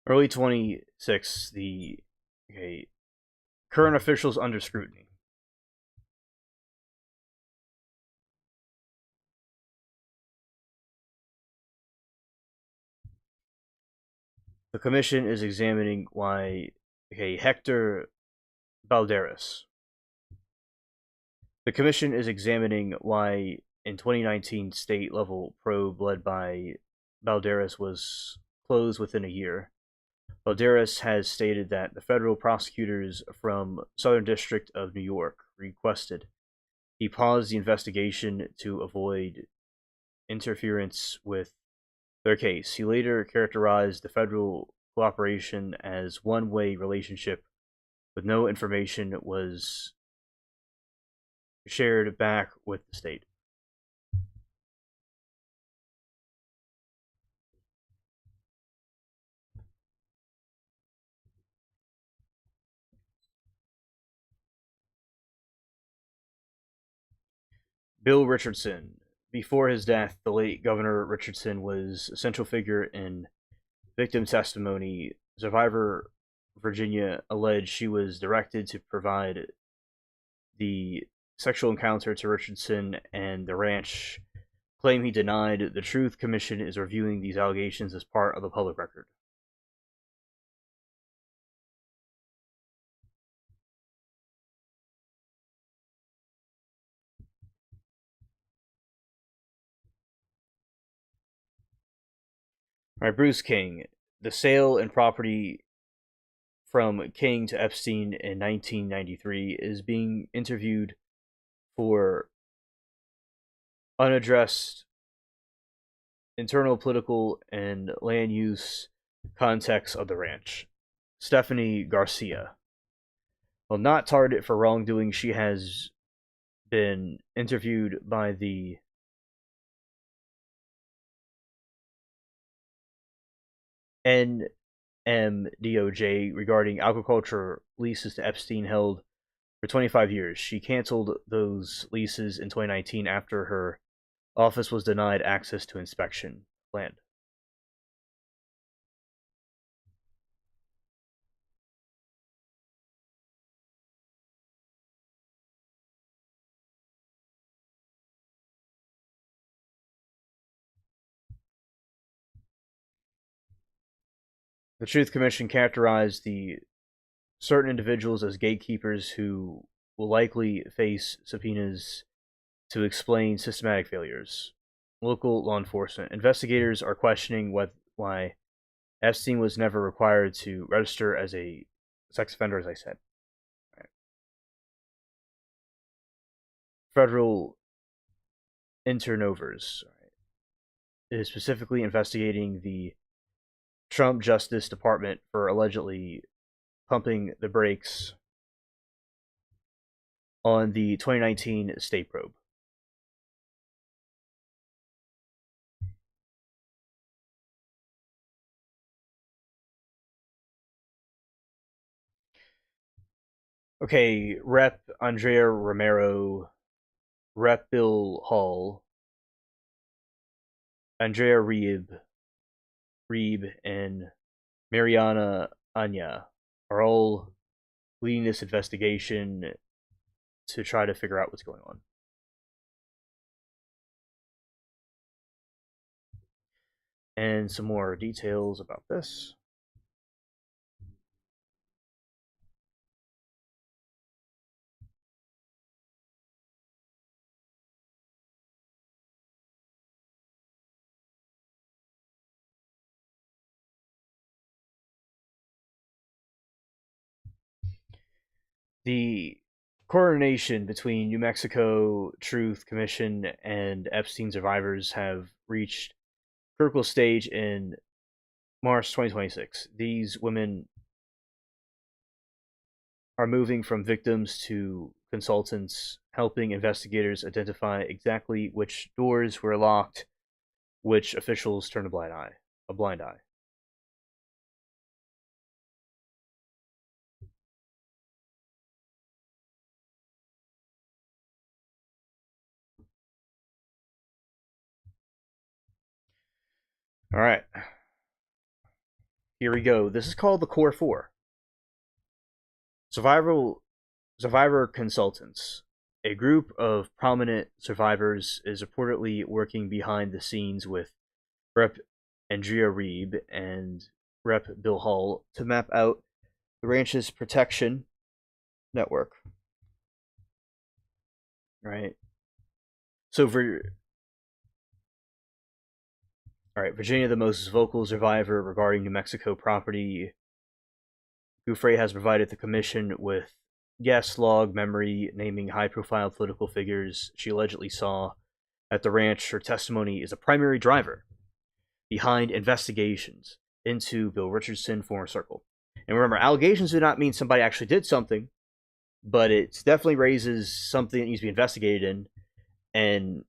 [SPEAKER 1] Early 26, the okay, current officials under scrutiny. The commission is examining why Hector Balderas. The commission is examining why in 2019 state level probe led by Balderas was closed within a year. Balderas has stated that the federal prosecutors from Southern District of New York requested he pause the investigation to avoid interference with their case. He later characterized the federal cooperation as one-way relationship with no information was shared back with the state. Bill Richardson. Before his death, the late Governor Richardson was a central figure in victim testimony. Survivor Virginia alleged she was directed to provide the sexual encounter to Richardson, and the ranch claim he denied. The Truth Commission is reviewing these allegations as part of the public record. All right, Bruce King. The sale and property from King to Epstein in 1993 is being interviewed for unaddressed internal political and land use context of the ranch. Stephanie Garcia. While not targeted for wrongdoing, she has been interviewed by the NMDOJ regarding agriculture leases to Epstein held for 25 years. She canceled those leases in 2019 after her office was denied access to inspection land. The Truth Commission characterized the certain individuals as gatekeepers who will likely face subpoenas to explain systematic failures. Local law enforcement investigators are questioning why Epstein was never required to register as a sex offender, as I said. Right. Federal internovers is specifically investigating the Trump Justice Department for allegedly pumping the brakes on the 2019 state probe. Okay, Rep. Andrea Romero, Rep. Bill Hall, Andrea Reeb, and Mariana Anya are all leading this investigation to try to figure out what's going on. And some more details about this. The coordination between New Mexico Truth Commission and Epstein survivors have reached critical stage in March 2026. These women are moving from victims to consultants, helping investigators identify exactly which doors were locked, which officials turned a blind eye. All right, here we go. This is called the Core Four. Survival Survivor Consultants. A group of prominent survivors is reportedly working behind the scenes with Rep. Andrea Reeb and Rep. Bill Hall to map out the ranch's protection network. Right. So for all right, Virginia, the most vocal survivor regarding New Mexico property, Gouffre has provided the commission with guest log memory naming high-profile political figures she allegedly saw at the ranch. Her testimony is a primary driver behind investigations into Bill Richardson former circle. And remember, allegations do not mean somebody actually did something, but it definitely raises something that needs to be investigated in. And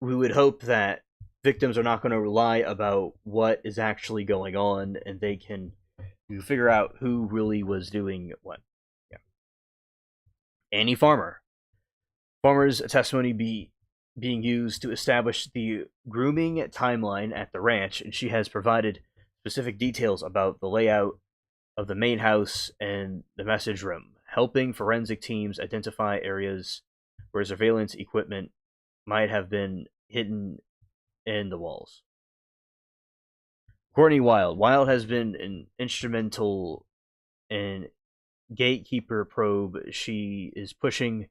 [SPEAKER 1] we would hope that victims are not going to lie about what is actually going on, and they can figure out who really was doing what. Yeah. Annie Farmer. Farmer's testimony being used to establish the grooming timeline at the ranch, and she has provided specific details about the layout of the main house and the message room, helping forensic teams identify areas where surveillance equipment might have been hidden in the walls. Courtney Wild. Wild has been an instrumental in Gatekeeper probe. She is pushing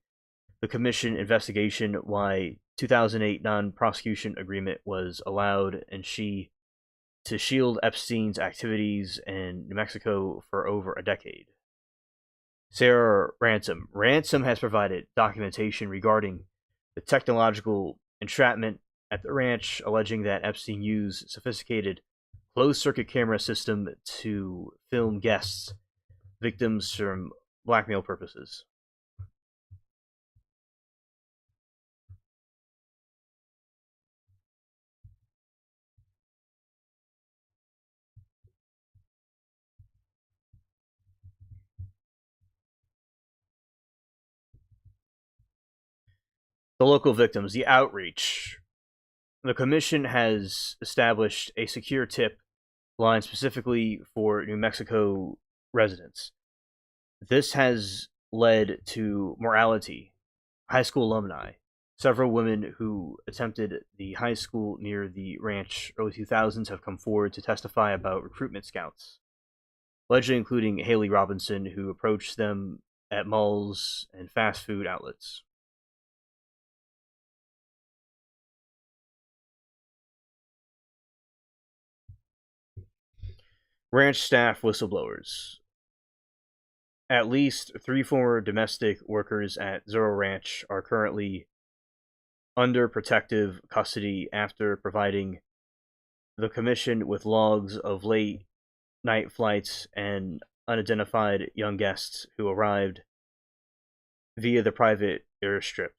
[SPEAKER 1] The commission investigation why 2008 non-prosecution agreement was allowed and she to shield Epstein's activities in New Mexico for over a decade. Sarah Ransom. Ransom has provided documentation regarding the technological entrapment at the ranch, alleging that Epstein used sophisticated closed-circuit camera system to film guests, victims from blackmail purposes. The local victims, the outreach. The commission has established a secure tip line specifically for New Mexico residents. This has led to morality. High school alumni. Several women who attempted the high school near the ranch early 2000s have come forward to testify about recruitment scouts, allegedly including Haley Robinson, who approached them at malls and fast food outlets. Ranch staff whistleblowers. At least three former domestic workers at Zero Ranch are currently under protective custody after providing the commission with logs of late night flights and unidentified young guests who arrived via the private airstrip.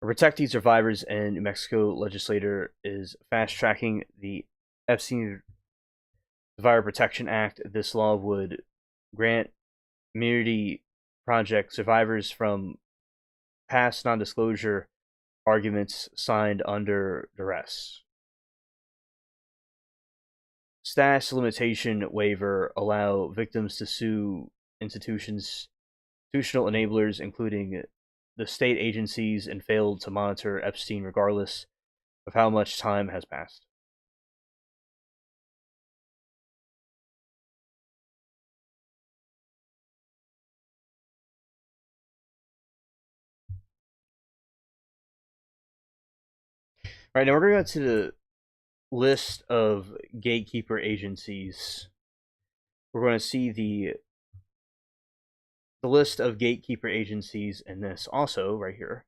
[SPEAKER 1] Protecting survivors and New Mexico legislator is fast tracking the Epstein Survivor Protection Act. This law would grant immunity project survivors from past non disclosure arguments signed under duress. Status limitation waiver allow victims to sue institutional enablers, including the state agencies, and failed to monitor Epstein regardless of how much time has passed. All right, now we're going to go to the list of gatekeeper agencies. We're going to see the list of gatekeeper agencies in this also right here.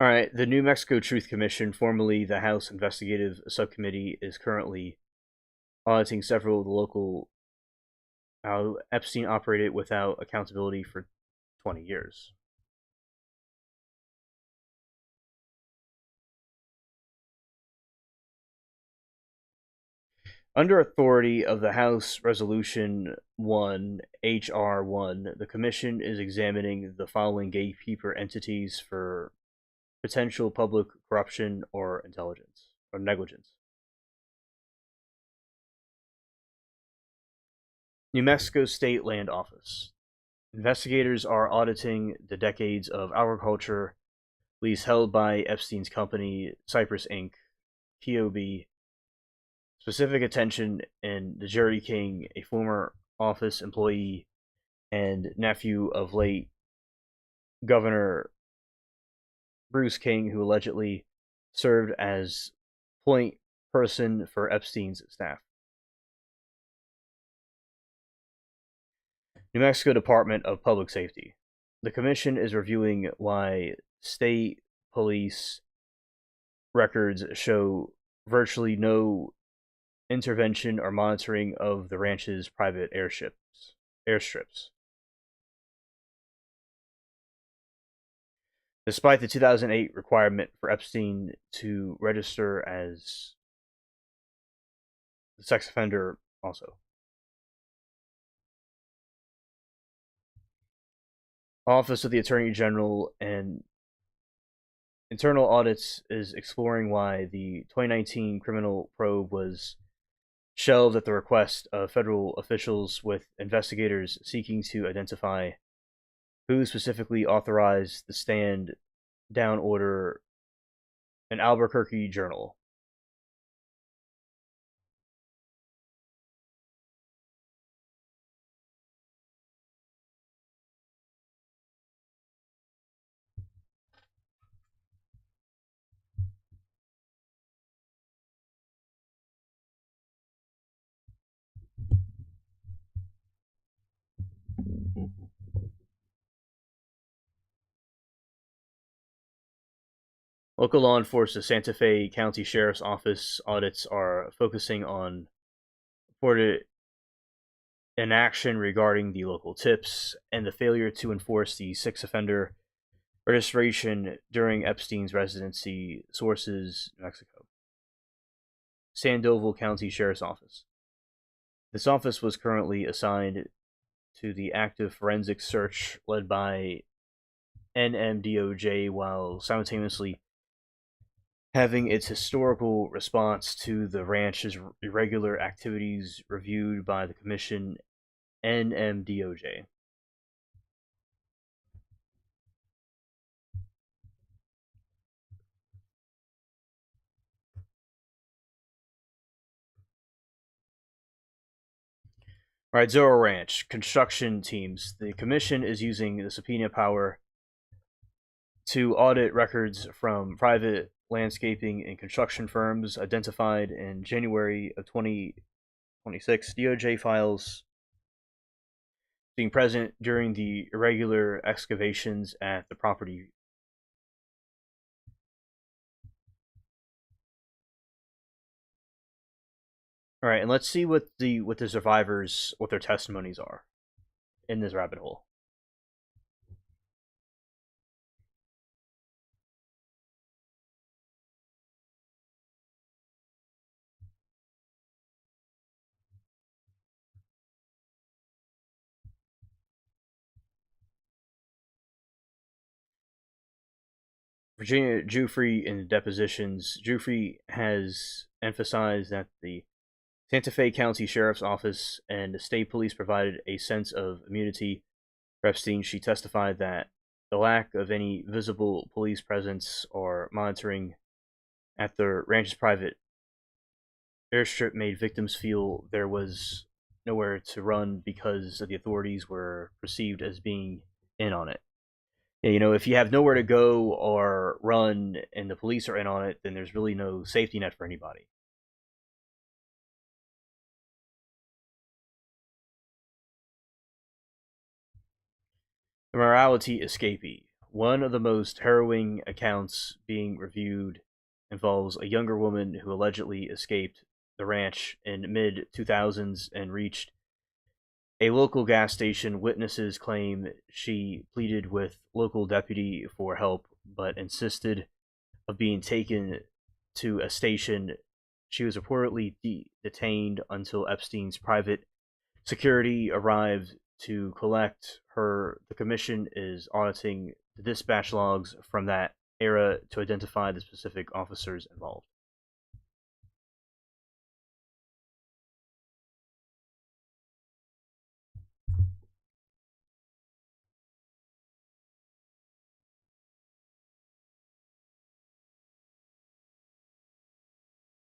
[SPEAKER 1] All right, the New Mexico Truth Commission, formerly the House Investigative Subcommittee, is currently auditing several of the local how Epstein operated without accountability for 20 years. Under authority of the House Resolution 1, H.R. 1, the Commission is examining the following gatekeeper entities for potential public corruption or intelligence or negligence. New Mexico State Land Office. Investigators are auditing the decades of agriculture lease held by Epstein's company, Cypress Inc., POB. Specific attention in the Jerry King, a former office employee and nephew of late Governor Bruce King, who allegedly served as point person for Epstein's staff. New Mexico Department of Public Safety. The commission is reviewing why state police records show virtually no intervention or monitoring of the ranch's private airstrips. Despite the 2008 requirement for Epstein to register as a sex offender also. Office of the Attorney General and Internal Audits is exploring why the 2019 criminal probe was shelved at the request of federal officials, with investigators seeking to identify who specifically authorized the stand down order. An Albuquerque Journal. Local law enforcement Santa Fe County Sheriff's Office audits are focusing on reported inaction regarding the local tips and the failure to enforce the sex offender registration during Epstein's residency, sources, Mexico. Sandoval County Sheriff's Office. This office was currently assigned to the active forensic search led by NMDOJ while simultaneously having its historical response to the ranch's irregular activities reviewed by the Commission NMDOJ. All right, Zorro Ranch construction teams. The commission is using the subpoena power to audit records from private landscaping and construction firms identified in January of 2026. DOJ files being present during the irregular excavations at the property. All right, and let's see what the survivors, what their testimonies are in this rabbit hole. Virginia Giuffre in the depositions. Giuffre has emphasized that the Santa Fe County Sheriff's Office and the state police provided a sense of immunity for Epstein. She testified that the lack of any visible police presence or monitoring at the ranch's private airstrip made victims feel there was nowhere to run because the authorities were perceived as being in on it. Yeah, if you have nowhere to go or run and the police are in on it, then there's really no safety net for anybody. The morality escapee. One of the most harrowing accounts being reviewed involves a younger woman who allegedly escaped the ranch in mid 2000s and reached a local gas station. Witnesses claim she pleaded with local deputy for help but insisted of being taken to a station. She was reportedly detained until Epstein's private security arrived to collect her. The commission is auditing the dispatch logs from that era to identify the specific officers involved.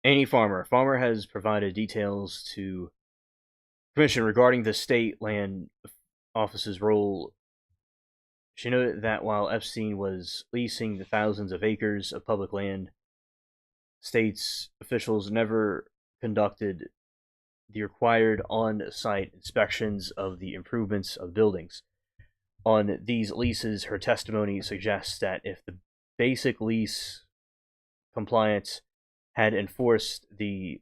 [SPEAKER 1] Annie Farmer. Farmer has provided details to the commission regarding the state land office's role. She noted that while Epstein was leasing the thousands of acres of public land, state's officials never conducted the required on site inspections of the improvements of buildings. On these leases, her testimony suggests that if the basic lease compliance had enforced, the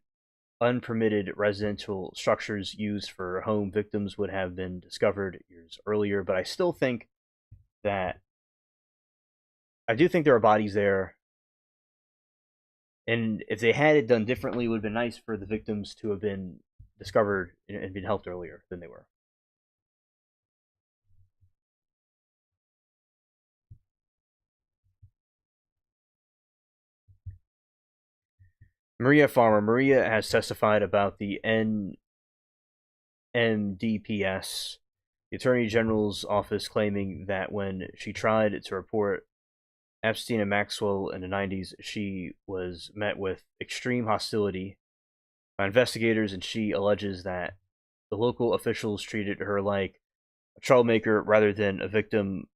[SPEAKER 1] unpermitted residential structures used for home victims would have been discovered years earlier. But I still think that I do think there are bodies there, and if they had it done differently, it would have been nice for the victims to have been discovered and been helped earlier than they were. Maria Farmer. Maria has testified about the NMDPS, the Attorney General's office, claiming that when she tried to report Epstein and Maxwell in the 90s, she was met with extreme hostility by investigators, and she alleges that the local officials treated her like a troublemaker rather than a victim.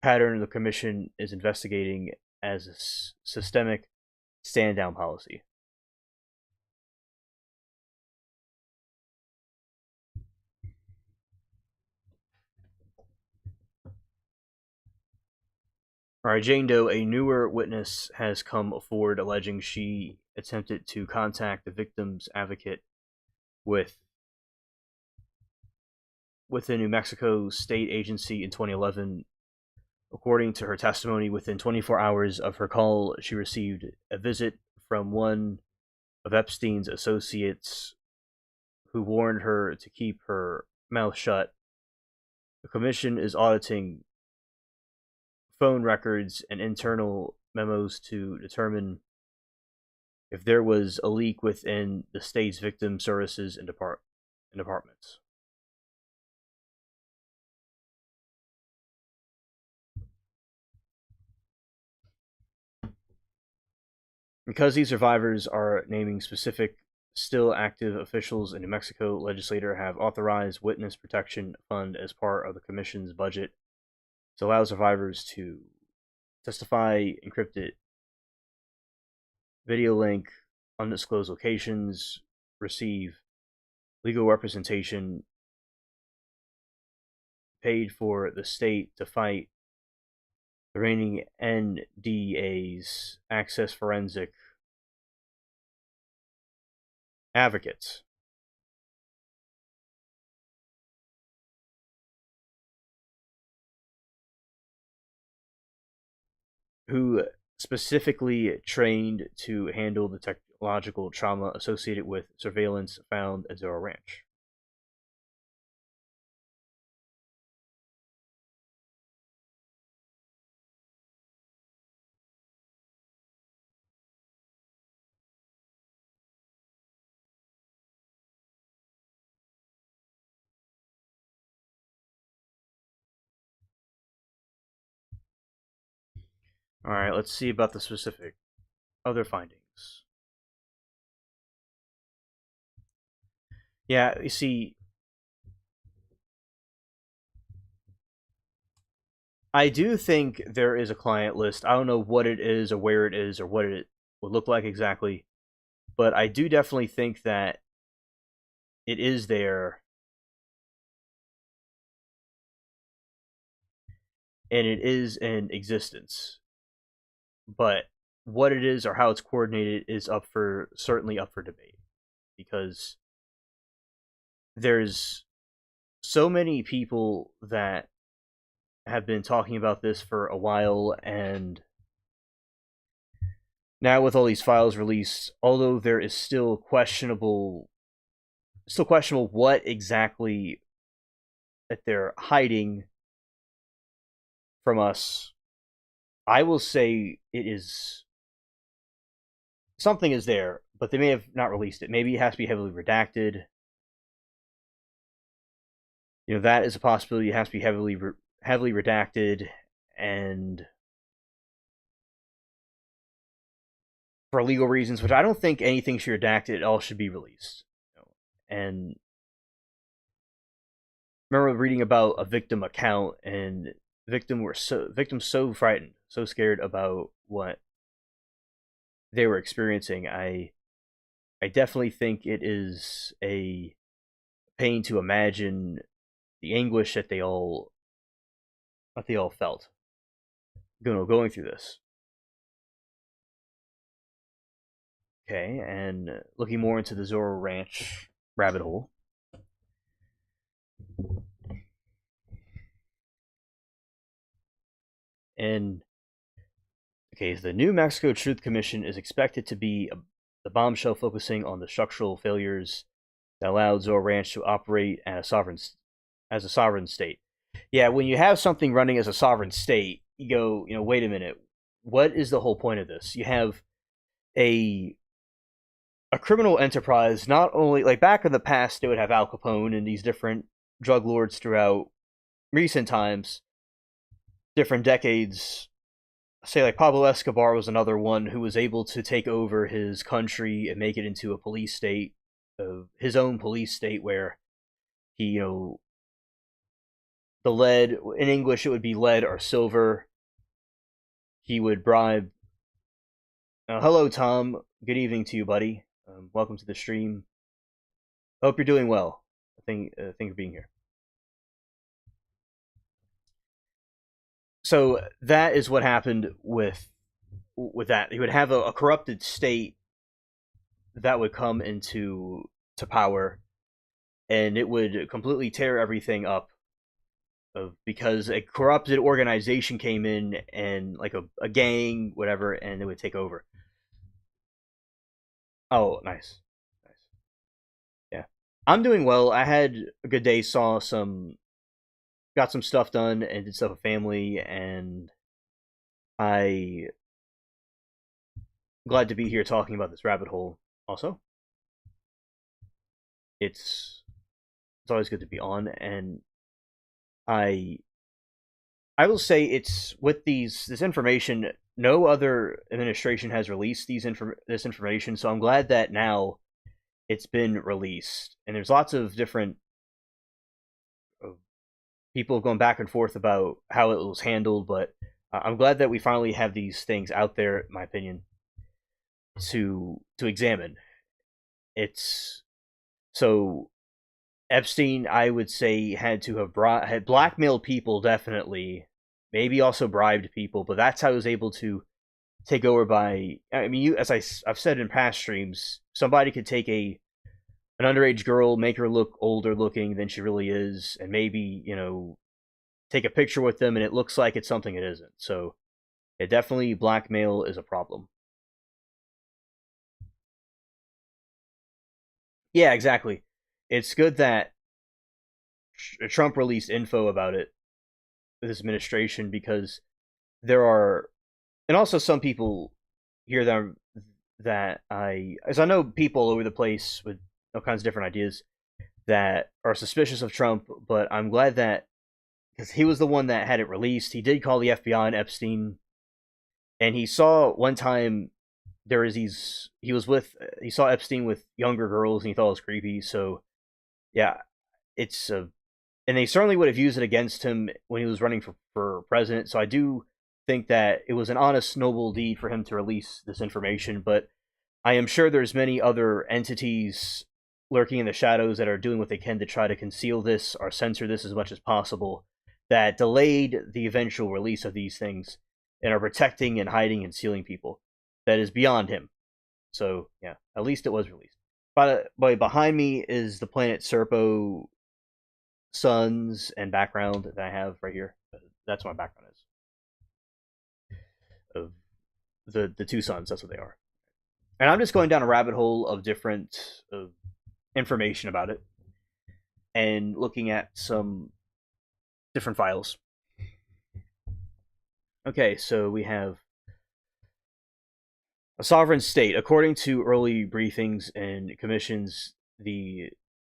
[SPEAKER 1] Pattern the commission is investigating as a systemic stand down policy. All right, Jane Doe, a newer witness, has come forward alleging she attempted to contact the victim's advocate with a New Mexico state agency in 2011. According to her testimony, within 24 hours of her call, she received a visit from one of Epstein's associates who warned her to keep her mouth shut. The commission is auditing phone records and internal memos to determine if there was a leak within the state's victim services and departments. Because these survivors are naming specific, still active officials in New Mexico, legislators have authorized Witness Protection Fund as part of the commission's budget to allow survivors to testify, encrypted video link, undisclosed locations, receive legal representation, paid for the state to fight the reigning NDAs, access forensic advocates. Who specifically trained to handle the technological trauma associated with surveillance found at Zorro Ranch. All right, let's see about the specific other findings. Yeah, you see, I do think there is a client list. I don't know what it is or where it is or what it would look like exactly, but I do definitely think that it is there and it is in existence. But what it is or how it's coordinated is certainly up for debate, because there's so many people that have been talking about this for a while, and now with all these files released, although there is still questionable what exactly that they're hiding from us, I will say it is something is there, but they may have not released it. Maybe it has to be heavily redacted. You know, that is a possibility. It has to be heavily redacted, and for legal reasons, which I don't think anything should be redacted. It all should be released. You know? And remember reading about a victim account, and victims so frightened, so scared about what they were experiencing. I definitely think it is a pain to imagine the anguish that they all felt going through this. Okay, and looking more into the Zorro Ranch rabbit hole. And okay, the New Mexico Truth Commission is expected to be the bombshell focusing on the structural failures that allowed Zorro Ranch to operate as a sovereign state. Yeah, when you have something running as a sovereign state, you go, wait a minute, what is the whole point of this? You have a a criminal enterprise. Not only like back in the past, they would have Al Capone and these different drug lords throughout recent times, different decades. Say like Pablo Escobar was another one who was able to take over his country and make it into a police state, his own police state, where he, the lead in English it would be lead or silver. He would bribe. Hello, Tom. Good evening to you, buddy. Welcome to the stream. Hope you're doing well. Thank you for being here. So that is what happened with that. He would have a corrupted state that would come into to power, and it would completely tear everything up. Because a corrupted organization came in and like a gang, whatever, and it would take over. Oh, nice, nice. Yeah, I'm doing well. I had a good day. Got some stuff done, and did stuff with family, and I glad to be here talking about this rabbit hole. Also, it's it's always good to be on, and I I will say it's with this information. No other administration has released this information, so I'm glad that now it's been released. And there's lots of different uh, people going back and forth about how it was handled, but I'm glad that we finally have these things out there. In my opinion, to examine. It's so Epstein, I would say, had to have had blackmailed people, definitely, maybe also bribed people, but that's how he was able to take over. By I mean, as I've said in past streams, somebody could take an underage girl, make her look older looking than she really is, and maybe take a picture with them, and it looks like it's something it isn't. So, yeah, definitely blackmail is a problem. Yeah, exactly. It's good that Trump released info about it, this administration, because there are, and also some people here as I know people all over the place with all kinds of different ideas that are suspicious of Trump, but I'm glad that because he was the one that had it released. He did call the FBI on Epstein, and he saw one time there is these he saw Epstein with younger girls, and he thought it was creepy. So yeah, it's and they certainly would have used it against him when he was running for president. So I do think that it was an honest, noble deed for him to release this information. But I am sure there's many other entities lurking in the shadows that are doing what they can to try to conceal this or censor this as much as possible, that delayed the eventual release of these things and are protecting and hiding and sealing people. That is beyond him. So yeah, at least it was released. By behind me is the planet Serpo suns and background that I have right here. That's what my background is of the two suns. That's what they are. And I'm just going down a rabbit hole of different information about it and looking at some different files. Okay, so we have a sovereign state. According to early briefings and commissions, the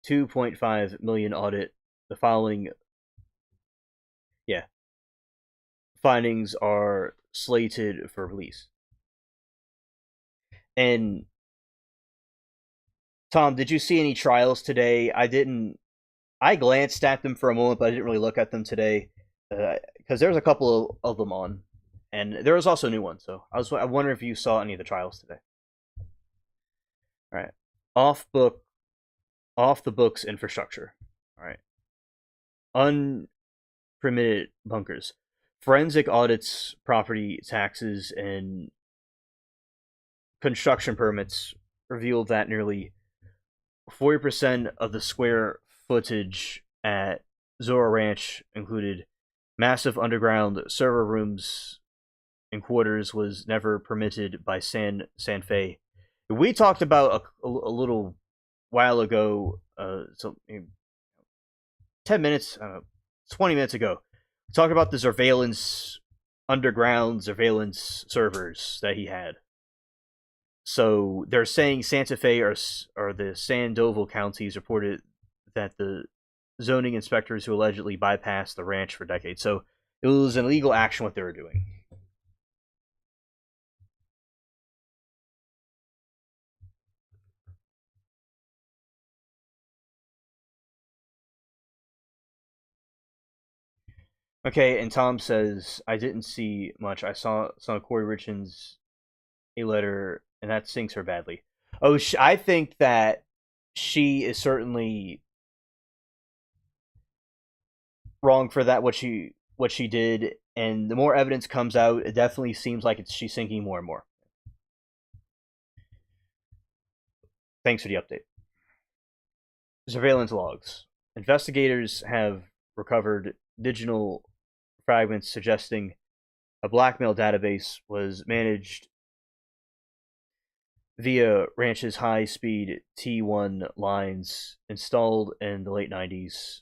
[SPEAKER 1] 2.5 million audit, the following, yeah, findings are slated for release. And Tom, did you see any trials today? I didn't. I glanced at them for a moment, but I didn't really look at them today because there's a couple of them on, and there was also new ones. So I wonder if you saw any of the trials today. All right, off book, off the books infrastructure. All right, unpermitted bunkers, forensic audits, property taxes, and construction permits revealed that nearly 40% of the square footage at Zora Ranch included massive underground server rooms and quarters was never permitted by San Fe. We talked about a little while ago, 10 minutes, 20 minutes ago, we talked about the underground surveillance servers that he had. So they're saying Santa Fe or the Sandoval counties reported that the zoning inspectors who allegedly bypassed the ranch for decades. So it was an illegal action what they were doing. Okay, and Tom says I didn't see much. I saw Corey Richards a letter, and that sinks her badly. Oh, I think that she is certainly wrong for that what she did, and the more evidence comes out, it definitely seems like she's sinking more and more. Thanks for the update. Surveillance logs. Investigators have recovered digital fragments suggesting a blackmail database was managed via Ranch's high-speed T1 lines installed in the late 90s.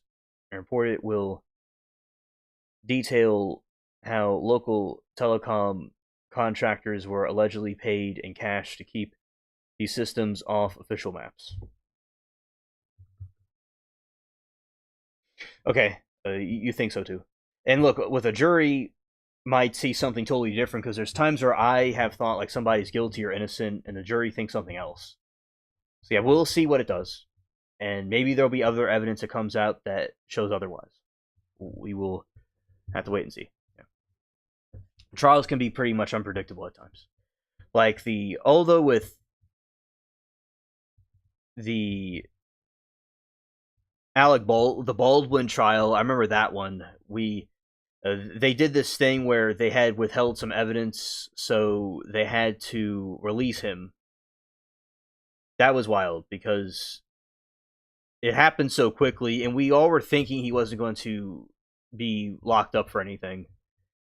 [SPEAKER 1] And reported will detail how local telecom contractors were allegedly paid in cash to keep these systems off official maps. Okay, you think so too. And look, with a jury, might see something totally different because there's times where I have thought like somebody's guilty or innocent, and the jury thinks something else. So yeah, we'll see what it does, and maybe there'll be other evidence that comes out that shows otherwise. We will have to wait and see. Yeah. Trials can be pretty much unpredictable at times. Like although with the the Baldwin trial, I remember that one. They did this thing where they had withheld some evidence, so they had to release him. That was wild because it happened so quickly, and we all were thinking he wasn't going to be locked up for anything.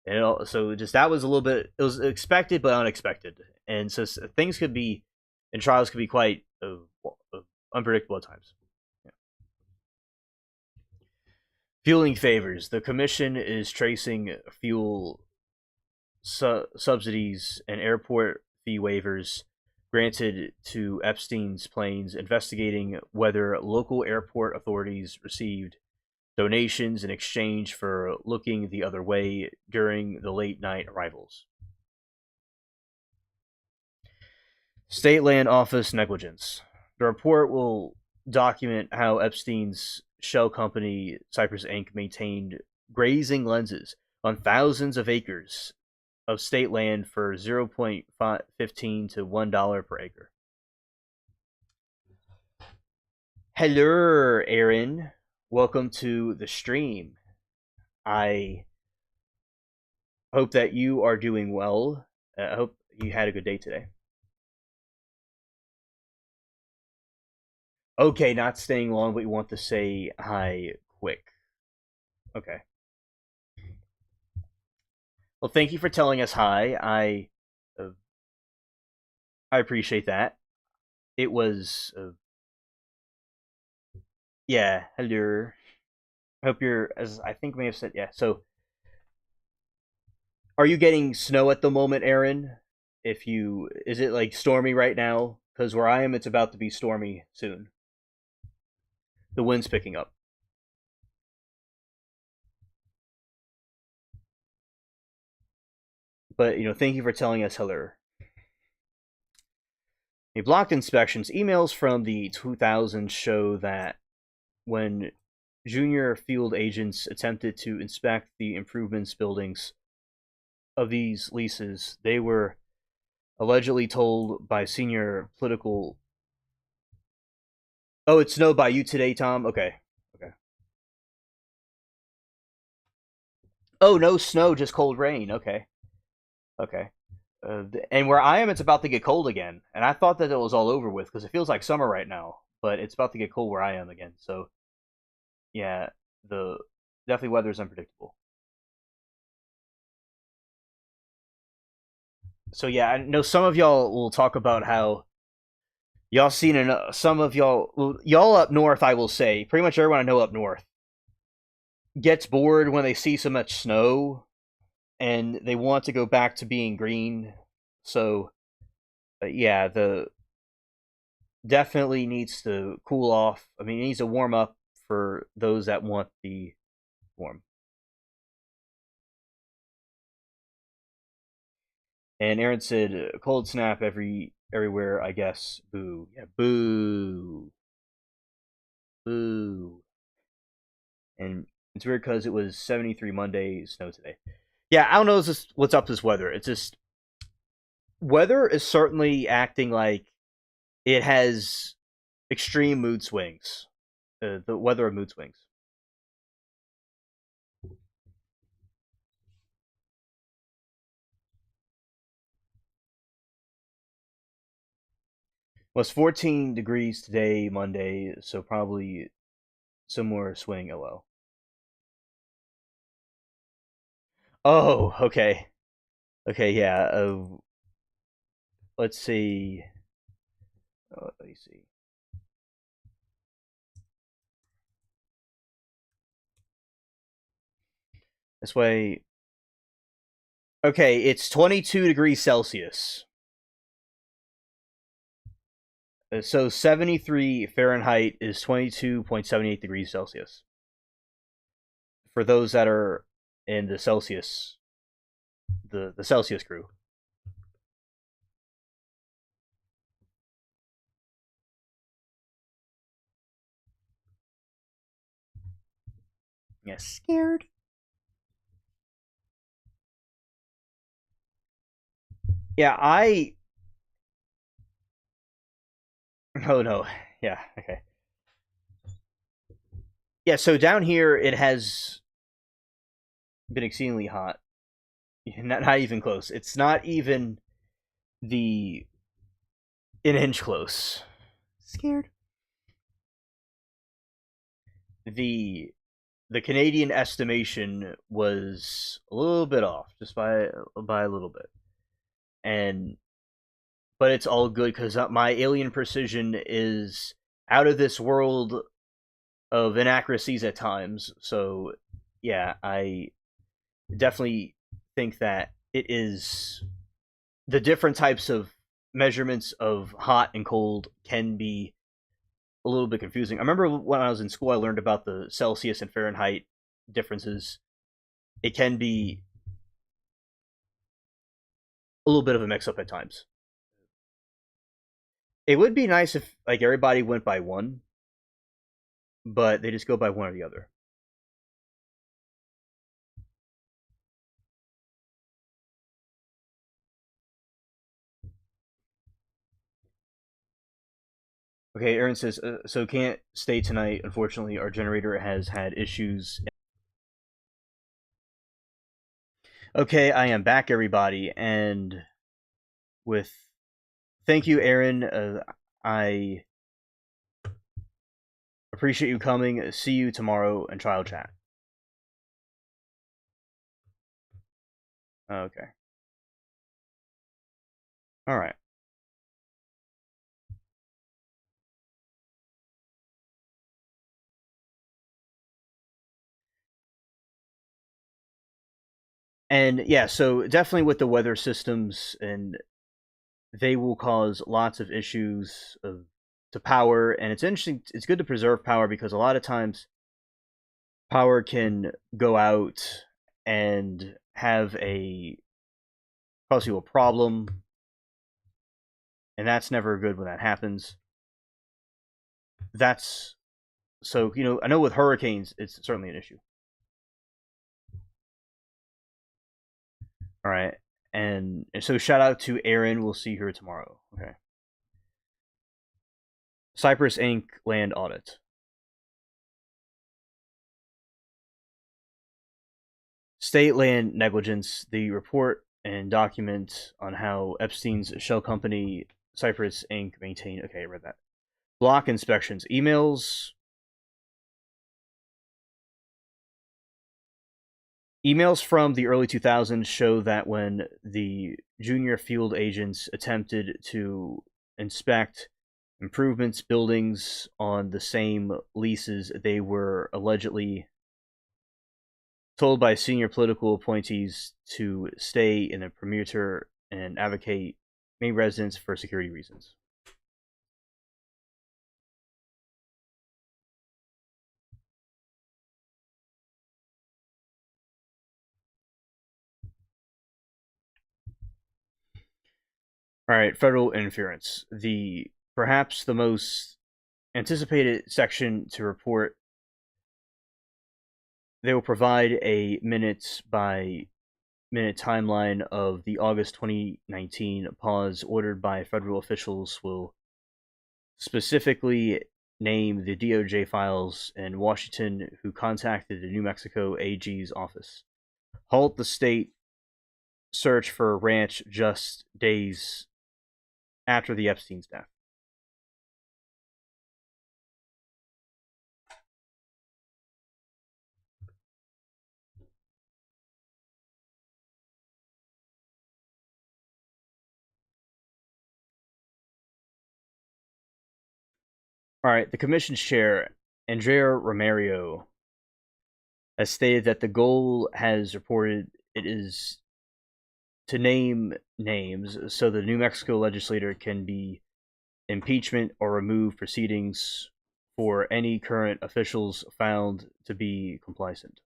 [SPEAKER 1] And so just that was a little bit, it was expected but unexpected, and so things could be, and trials could be quite unpredictable at times. Yeah. Fueling favors. The commission is tracing fuel subsidies and airport fee waivers granted to Epstein's planes, investigating whether local airport authorities received donations in exchange for looking the other way during the late night arrivals. State Land Office negligence. The report will document how Epstein's shell company, Cypress Inc., maintained grazing lenses on thousands of acres of state land for 0.15 to $1 per acre. Hello, Aaron. Welcome to the stream. I hope that you are doing well. I hope you had a good day today. Okay, not staying long, but you want to say hi quick. Okay. Well, thank you for telling us hi. I appreciate that. It was yeah. Hello. I hope you're, as I think may have said, yeah. So, are you getting snow at the moment, Aaron? Is it like stormy right now? Because where I am, it's about to be stormy soon. The wind's picking up. But thank you for telling us hello. A blocked inspections. Emails from the 2000s show that when junior field agents attempted to inspect the improvements buildings of these leases, they were allegedly told by senior political. Oh, it snowed by you today, Tom? Okay. Okay. Oh, no snow, just cold rain. Okay. Okay. And where I am, it's about to get cold again. And I thought that it was all over with because it feels like summer right now, but it's about to get cold where I am again. So, yeah, the definitely weather is unpredictable. So yeah, I know some of y'all will talk about how y'all seen some of y'all, well, y'all up north. I will say, pretty much everyone I know up north gets bored when they see so much snow, and they want to go back to being green. So Yeah, the definitely needs to cool off. I mean, it needs to warm up for those that want the warm. And Aaron said, "Cold snap everywhere, I guess." Boo. Yeah, boo, boo. And it's weird because it was 73 Monday, snow today. Yeah, I don't know what's up with this weather. It's just weather is certainly acting like it has extreme mood swings. The weather of mood swings. Well, it's 14 degrees today, Monday, so probably similar swing. LO. Oh, okay. Okay, yeah. Let's see. Let me see. This way. Okay, it's 22 degrees Celsius. So 73 Fahrenheit is 22.78 degrees Celsius. For those that are in the Celsius, the Celsius crew. Yeah, scared. Yeah, I. Oh no. Yeah. Okay. Yeah. So down here, it has been exceedingly hot. Not even close. It's not even the an inch close. Scared. The the Canadian estimation was a little bit off, just by a little bit, and but it's all good because my alien precision is out of this world of inaccuracies at times. So yeah, I definitely think that it is the different types of measurements of hot and cold can be a little bit confusing. I remember when I was in school, I learned about the Celsius and Fahrenheit differences. It can be a little bit of a mix up at times. It would be nice if like everybody went by one, but they just go by one or the other. Okay, Aaron says, so can't stay tonight. Unfortunately, our generator has had issues. Okay, I am back, everybody, and with thank you, Aaron. I appreciate you coming. See you tomorrow in trial chat. Okay. All right. And yeah, so definitely with the weather systems, and they will cause lots of issues to power. And it's interesting. It's good to preserve power because a lot of times power can go out and have a cause you a problem, and that's never good when that happens. That's so I know with hurricanes, it's certainly an issue. All right, and so shout out to Aaron. We'll see her tomorrow. Okay. Cypress Inc. land audit. State land negligence. The report and document on how Epstein's shell company Cypress Inc. maintained. Okay, I read that. Block inspections. Emails from the early 2000s show that when the junior field agents attempted to inspect improvements buildings on the same leases, they were allegedly told by senior political appointees to stay in the perimeter and advocate main residence for security reasons. All right, federal interference. The perhaps the most anticipated section to report. They will provide a minute by minute timeline of the August 2019 pause ordered by federal officials. Will specifically name the DOJ files in Washington who contacted the New Mexico AG's office. Halt the state search for a ranch just days after the Epstein's death. All right, the commission's chair, Andrea Romario, has stated that the goal has reported it is to name names so the New Mexico legislator can be impeachment or remove proceedings for any current officials found to be complacent.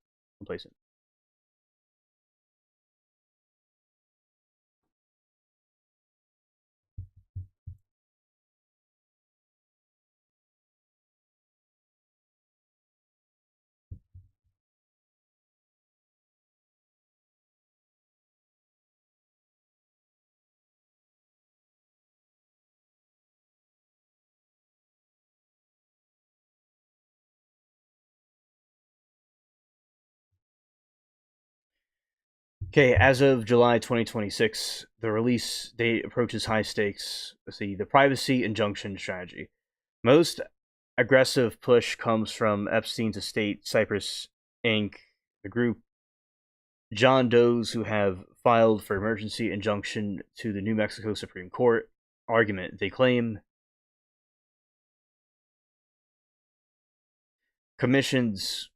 [SPEAKER 1] Okay, as of July 2026, the release date approaches high stakes. Let's see, the privacy injunction strategy. Most aggressive push comes from Epstein's estate, Cypress Inc., the group John Does who have filed for emergency injunction to the New Mexico Supreme Court. Argument. They claim Commission's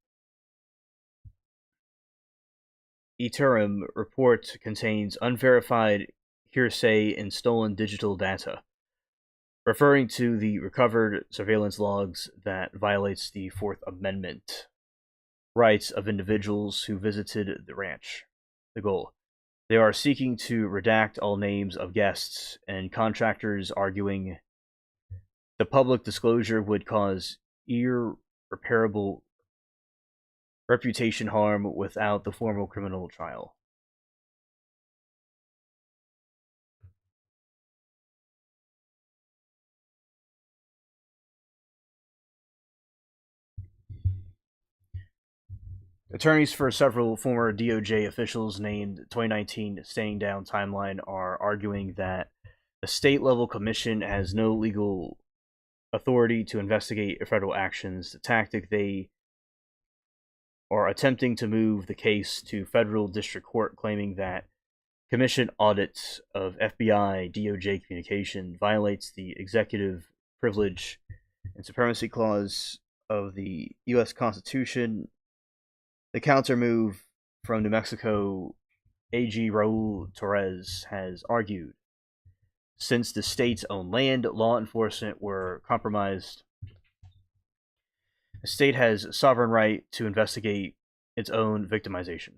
[SPEAKER 1] interim report contains unverified hearsay and stolen digital data, referring to the recovered surveillance logs that violates the Fourth Amendment rights of individuals who visited the ranch. The goal. They are seeking to redact all names of guests and contractors, arguing the public disclosure would cause irreparable reputation harm without the formal criminal trial. Attorneys for several former DOJ officials named 2019 staying down timeline are arguing that the state level commission has no legal authority to investigate federal actions. The tactic they are attempting to move the case to federal district court, claiming that commission audits of FBI DOJ communication violates the executive privilege and supremacy clause of the U.S. Constitution. The counter move from New Mexico AG Raul Torres has argued since the state's own land, law enforcement were compromised. The state has sovereign right to investigate its own victimization.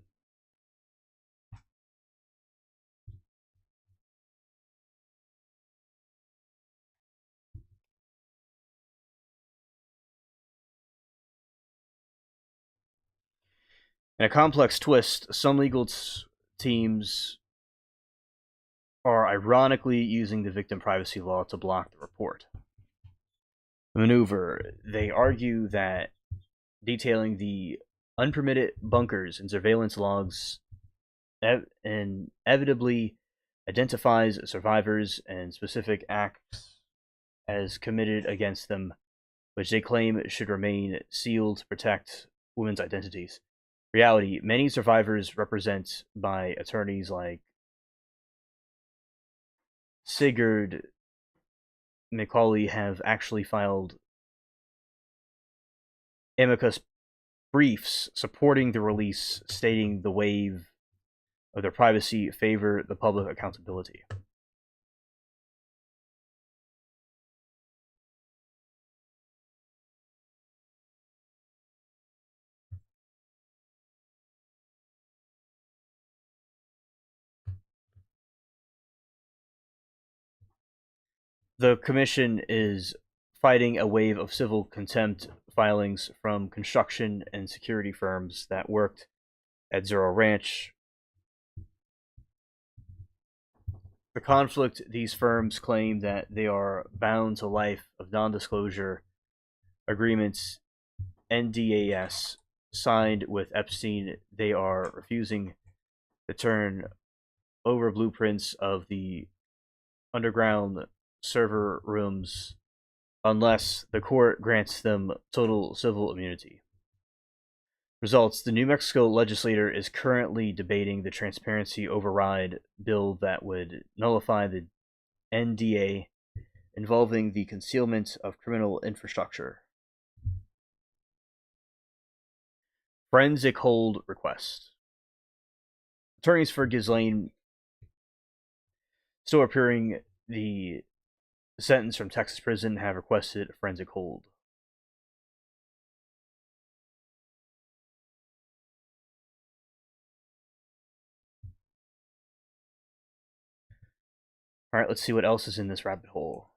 [SPEAKER 1] In a complex twist, some legal teams are ironically using the victim privacy law to block the report. Maneuver. They argue that detailing the unpermitted bunkers and surveillance logs inevitably identifies survivors and specific acts as committed against them, which they claim should remain sealed to protect women's identities. Reality, many survivors represented by attorneys like Sigurd McCauley have actually filed amicus briefs supporting the release, stating the waive of their privacy favor the public accountability. The commission is fighting a wave of civil contempt filings from construction and security firms that worked at Zero Ranch. The conflict, these firms claim that they are bound to life of non disclosure agreements, NDAS, signed with Epstein. They are refusing to turn over blueprints of the underground server rooms unless the court grants them total civil immunity. Results: the New Mexico legislature is currently debating the transparency override bill that would nullify the NDA involving the concealment of criminal infrastructure. Forensic hold request. Attorneys for Ghislaine still appearing the sentence from Texas prison have requested a forensic hold. All right, let's see what else is in this rabbit hole.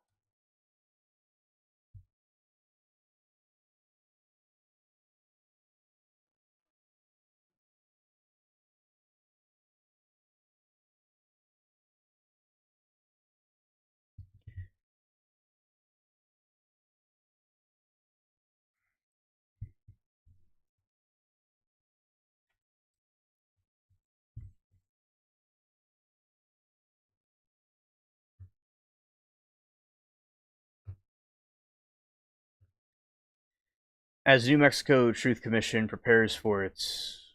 [SPEAKER 1] As the New Mexico Truth Commission prepares for its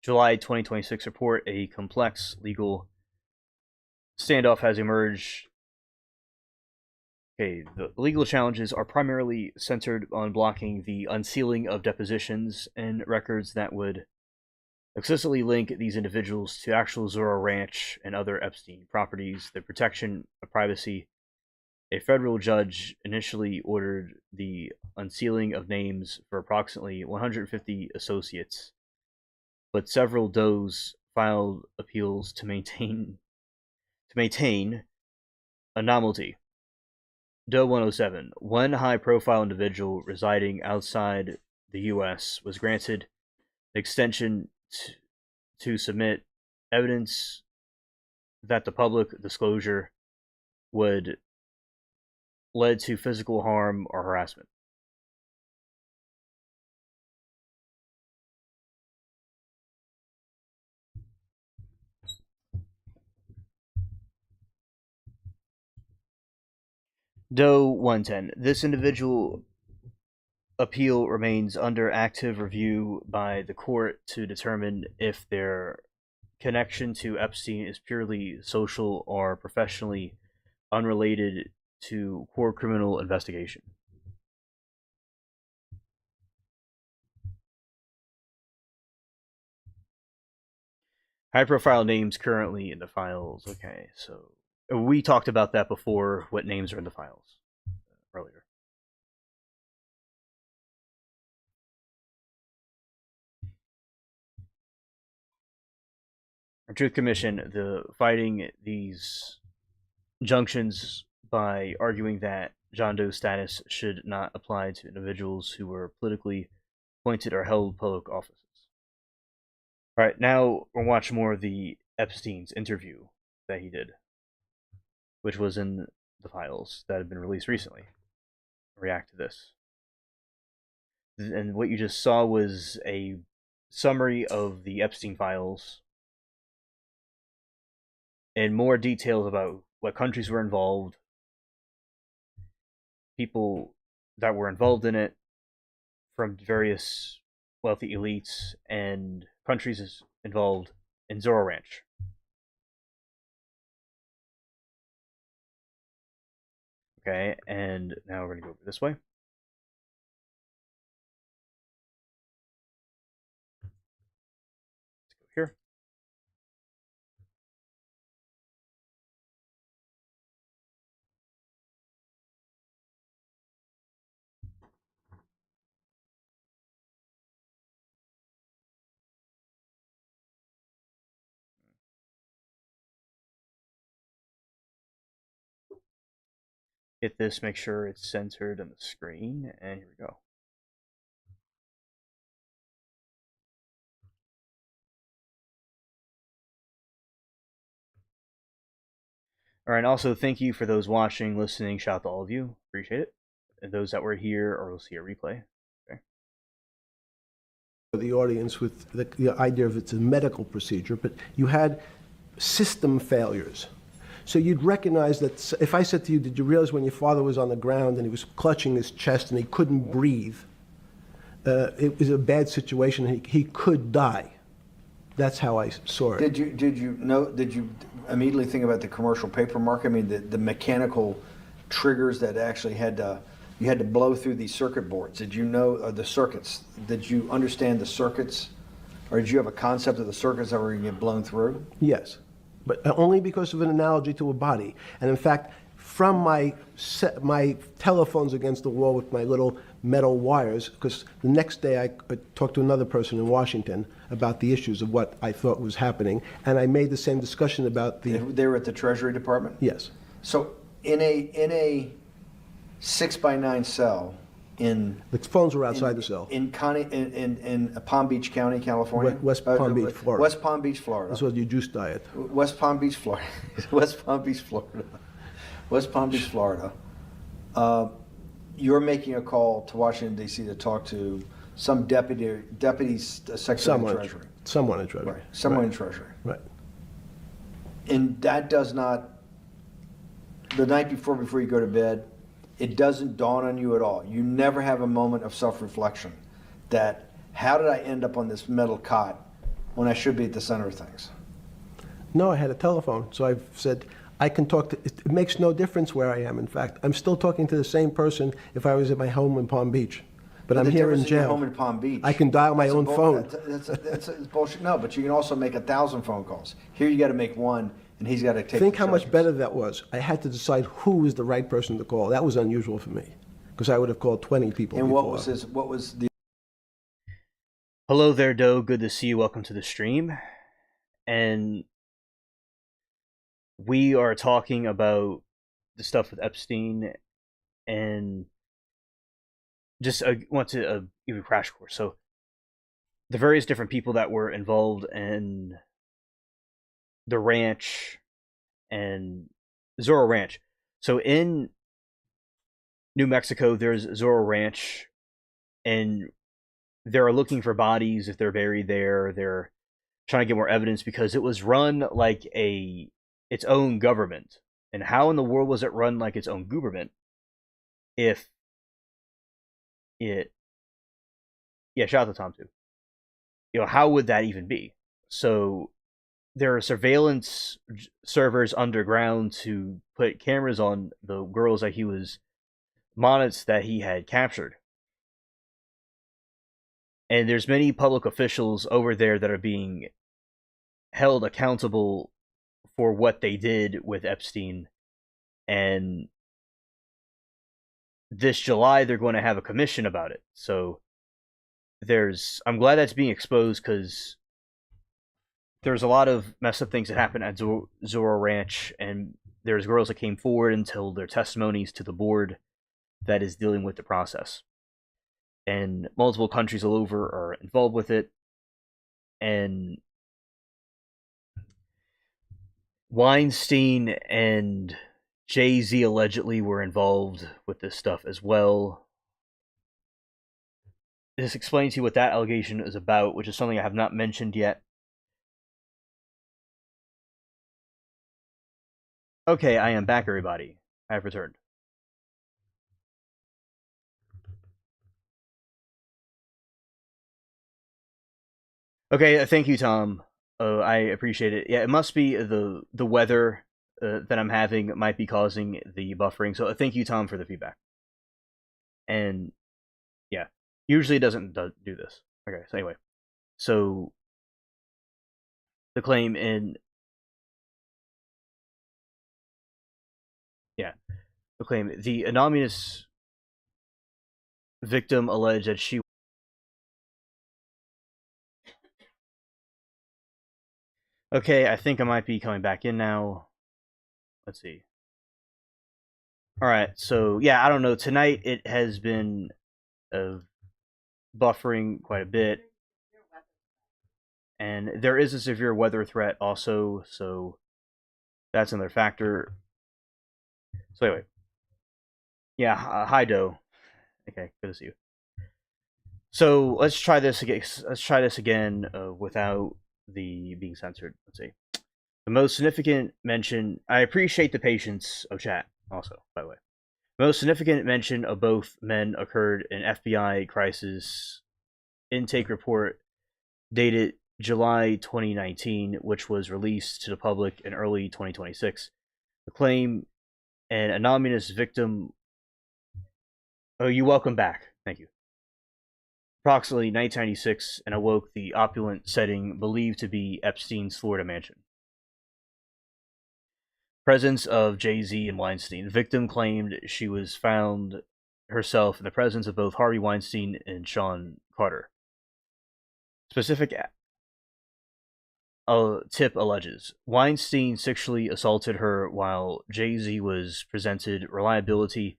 [SPEAKER 1] July 2026 report, a complex legal standoff has emerged. Okay, the legal challenges are primarily centered on blocking the unsealing of depositions and records that would explicitly link these individuals to actual Zorro Ranch and other Epstein properties, the protection of privacy. A federal judge initially ordered the unsealing of names for approximately 150 associates, but several does filed appeals to maintain a novelty. Doe 107, one high-profile individual residing outside the U.S., was granted an extension to submit evidence that the public disclosure would lead to physical harm or harassment. Doe 110. This individual appeal remains under active review by the court to determine if their connection to Epstein is purely social or professionally unrelated to core criminal investigation. High profile names currently in the files. Okay, so we talked about that before, what names are in the files earlier. Our Truth Commission, the fighting these junctions by arguing that John Doe's status should not apply to individuals who were politically appointed or held public offices. All right, now we'll watch more of the Epstein's interview that he did, which was in the files that have been released recently. React to this. And what you just saw was a summary of the Epstein files and more details about what countries were involved, people that were involved in it from various wealthy elites, and countries involved in Zorro Ranch. Okay, and now we're going to go over this way. Let's go here. Hit this, make sure it's centered on the screen, and here we go. All right, and also thank you for those watching, listening. Shout out to all of you. Appreciate it. And those that were here or will see a replay. Okay.
[SPEAKER 2] The audience with the idea of it's a medical procedure, but you had system failures. So you'd recognize that if I said to you, did you realize when your father was on the ground and he was clutching his chest and he couldn't breathe, it was a bad situation, he could die. That's how I saw it.
[SPEAKER 3] Did you immediately think about the commercial paper market? I mean, the mechanical triggers that actually you had to blow through these circuit boards. Did you know the circuits? Did you understand the circuits, or did you have a concept of the circuits that were going to get blown through?
[SPEAKER 2] Yes, but only because of an analogy to a body. And in fact, from my telephones against the wall with my little metal wires, because the next day I talked to another person in Washington about the issues of what I thought was happening, and I made the same discussion about the...
[SPEAKER 3] They were at the Treasury Department?
[SPEAKER 2] Yes.
[SPEAKER 3] So in a 6x9 cell in...
[SPEAKER 2] The phones were outside the cell.
[SPEAKER 3] In Palm Beach County, California?
[SPEAKER 2] West Palm Beach, Florida.
[SPEAKER 3] West Palm Beach, Florida.
[SPEAKER 2] This was your juice diet.
[SPEAKER 3] West Palm Beach, Florida. West Palm Beach, Florida. West Palm Beach, Florida. You're making a call to Washington, D.C. to talk to some deputy secretary of Treasury.
[SPEAKER 2] Someone in Treasury.
[SPEAKER 3] Right. Someone in Treasury.
[SPEAKER 2] Right.
[SPEAKER 3] And that does not, the night before you go to bed, it doesn't dawn on you at all. You never have a moment of self-reflection that, how did I end up on this metal cot when I should be at the center of things?
[SPEAKER 2] No, I had a telephone, so I've said, I can talk to, it makes no difference where I am. In fact, I'm still talking to the same person if I was at my home in Palm Beach. But I'm here in jail.
[SPEAKER 3] Your home in Palm Beach.
[SPEAKER 2] I can dial my own phone.
[SPEAKER 3] That's bullshit. No, but you can also make 1,000 phone calls. Here you got to make one, and he's got to take.
[SPEAKER 2] Think how much better that was. I had to decide who was the right person to call. That was unusual for me, because I would have called 20 people.
[SPEAKER 3] And
[SPEAKER 2] before.
[SPEAKER 3] What was the?
[SPEAKER 1] Hello there, Doe. Good to see you. Welcome to the stream. And we are talking about the stuff with Epstein, and just want to give a crash course. So the various different people that were involved in the ranch and Zorro Ranch. So in New Mexico, there's Zorro Ranch, and they're looking for bodies if they're buried there. They're trying to get more evidence because it was run like its own government. And how in the world was it run like its own government if shout out to Tom too. How would that even be? So there are surveillance servers underground to put cameras on the girls that he was monets that he had captured. And there's many public officials over there that are being held accountable for what they did with Epstein. And this July, they're going to have a commission about it. So I'm glad that's being exposed, because there's a lot of messed up things that happened at Zorro Ranch, and there's girls that came forward and told their testimonies to the board that is dealing with the process. And multiple countries all over are involved with it. And Weinstein and Jay-Z allegedly were involved with this stuff as well. This explains to you what that allegation is about, which is something I have not mentioned yet. Okay, I am back, everybody. I have returned. Okay, thank you, Tom. I appreciate it. Yeah, it must be the weather that I'm having might be causing the buffering. So thank you, Tom, for the feedback. And yeah, usually it doesn't do this. Okay, so anyway, so the claim in the anonymous victim alleged that she. Okay, I think I might be coming back in now. Let's see. All right, so yeah, I don't know. Tonight it has been uh, buffering quite a bit, and there is a severe weather threat also, so that's another factor. So anyway, yeah, hi Doe. Okay, good to see you. So let's try this again. Let's try this again without the being censored. Let's see. The most significant mention. I appreciate the patience of chat. Also, by the way, the most significant mention of both men occurred in FBI crisis intake report dated July 2019, which was released to the public in early 2026. The claim an anonymous victim. Oh, you welcome back. Thank you. Approximately 1996 and awoke the opulent setting believed to be Epstein's Florida mansion. Presence of Jay-Z and Weinstein. Victim claimed she was found herself in the presence of both Harvey Weinstein and Sean Carter. Specific tip alleges Weinstein sexually assaulted her while Jay-Z was presented reliability.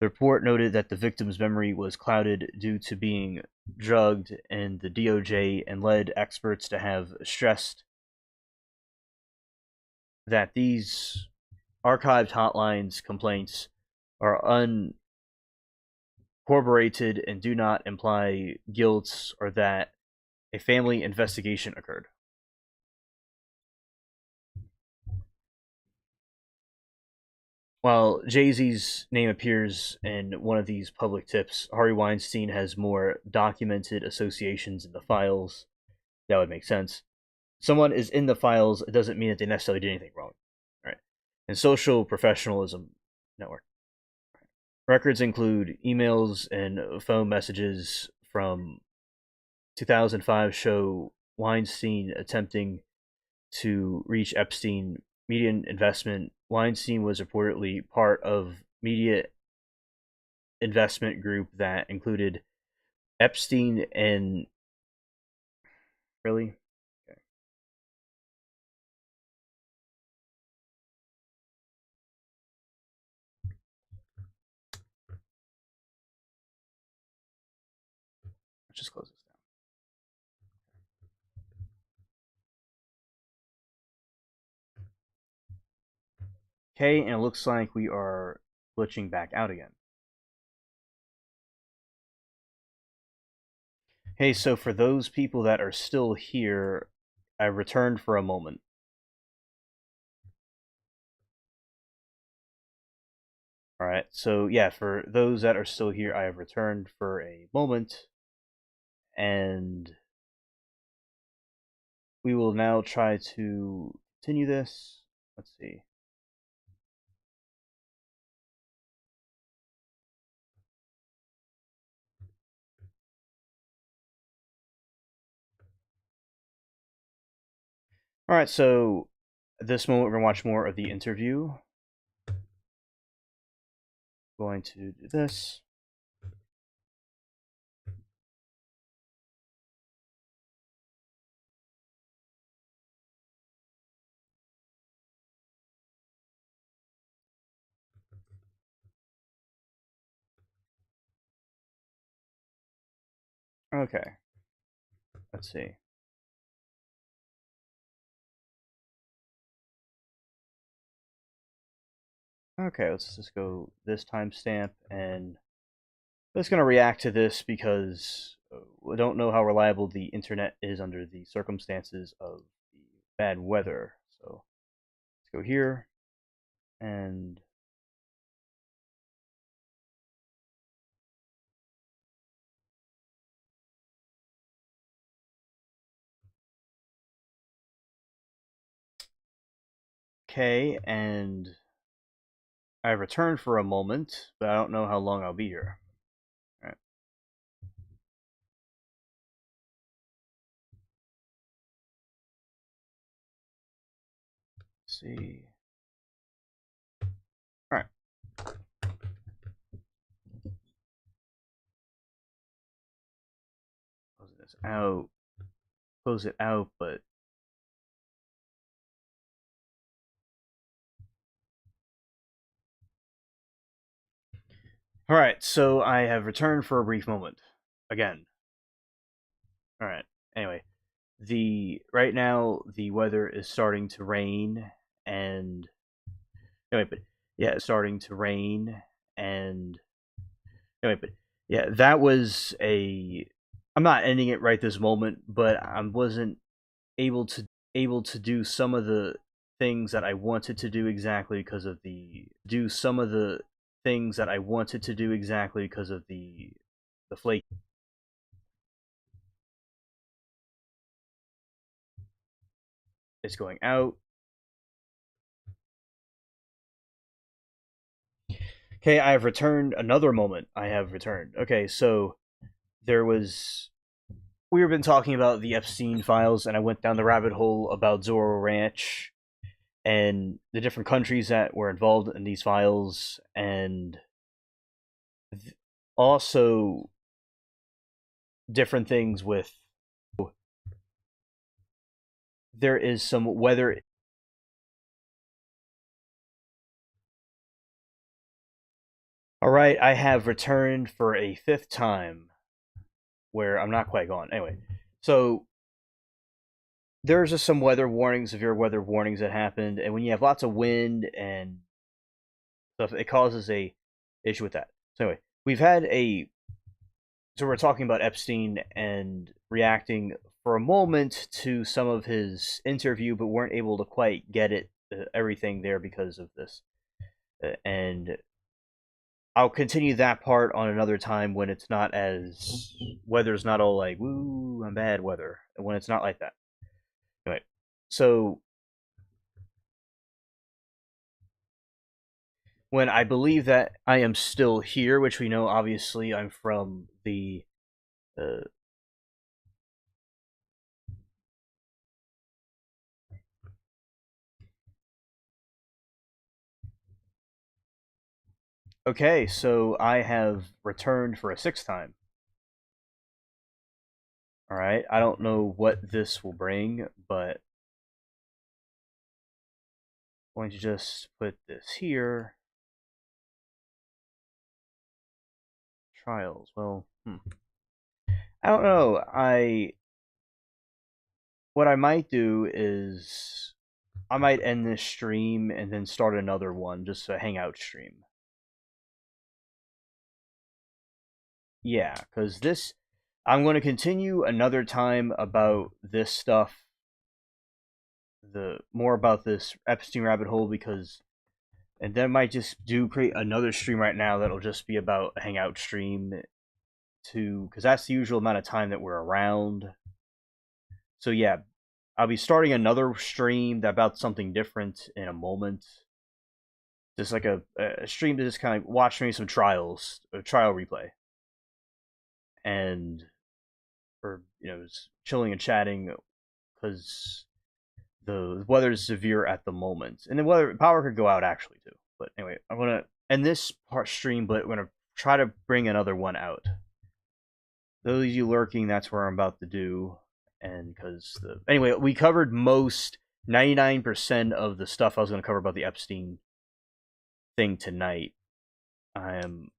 [SPEAKER 1] The report noted that the victim's memory was clouded due to being drugged and the DOJ and led experts to have stressed that these archived hotlines complaints are uncorroborated and do not imply guilt or that a family investigation occurred. While Jay Z's name appears in one of these public tips, Harvey Weinstein has more documented associations in the files. That would make sense. Someone is in the files, it doesn't mean that they necessarily did anything wrong. Right? And social professionalism network. Records include emails and phone messages from 2005 show Weinstein attempting to reach Epstein media investment. Weinstein was reportedly part of media investment group that included Epstein and really. Okay, let's just close this down. Okay, and it looks like we are glitching back out again. Hey, so for those people that are still here, I returned for a moment. All right, so yeah, for those that are still here, I have returned for a moment, and we will now try to continue this. Let's see. All right, so at this moment, we're going to watch more of the interview. Going to do this. Okay, let's see. Okay, let's just go this timestamp, and I'm just going to react to this because I don't know how reliable the internet is under the circumstances of the bad weather. So let's go here, and okay, and I returned for a moment, but I don't know how long I'll be here. All right, let's see. All right, close this out. Close it out, but All right, so I have returned for a brief moment again. All right. Anyway, the right now the weather is starting to rain and anyway, but yeah, it's starting to rain and anyway, but yeah, that was a. I'm not ending it right this moment, but I wasn't able to do some of the things that I wanted to do exactly because of the flake is going out. Okay, I have returned another moment. I have returned. Okay, so there was we have been talking about the Epstein files, and I went down the rabbit hole about Zorro Ranch and the different countries that were involved in these files, and also different things with. There is some weather. All right, I have returned for a fifth time, where I'm not quite gone. Anyway, so there's just some weather warnings, severe weather warnings that happened, and when you have lots of wind and stuff, it causes a issue with that. So anyway, we've had a so we're talking about Epstein and reacting for a moment to some of his interview, but weren't able to quite get it everything there because of this. And I'll continue that part on another time when it's not as weather's not all like woo, I'm bad weather, when it's not like that. Anyway, so when I believe that I am still here, which we know obviously I'm from the uh, okay, so I have returned for a sixth time. All right, I don't know what this will bring, but I'm going to just put this here. Trials. Well, I don't know. I what I might do is I might end this stream and then start another one, just a hangout stream. Yeah, because this I'm going to continue another time about this stuff, the more about this Epstein rabbit hole because, and then I might just do create another stream right now that'll just be about a hangout stream to because that's the usual amount of time that we're around. So yeah, I'll be starting another stream about something different in a moment. Just like a stream to just kind of watch me some trials, a trial replay, and or just chilling and chatting because the weather's severe at the moment, and the weather power could go out actually too. But anyway, I'm gonna end this part stream, but I'm gonna try to bring another one out. Those of you lurking, that's where I'm about to do, and because anyway, we covered most 99% of the stuff I was gonna cover about the Epstein thing tonight. I am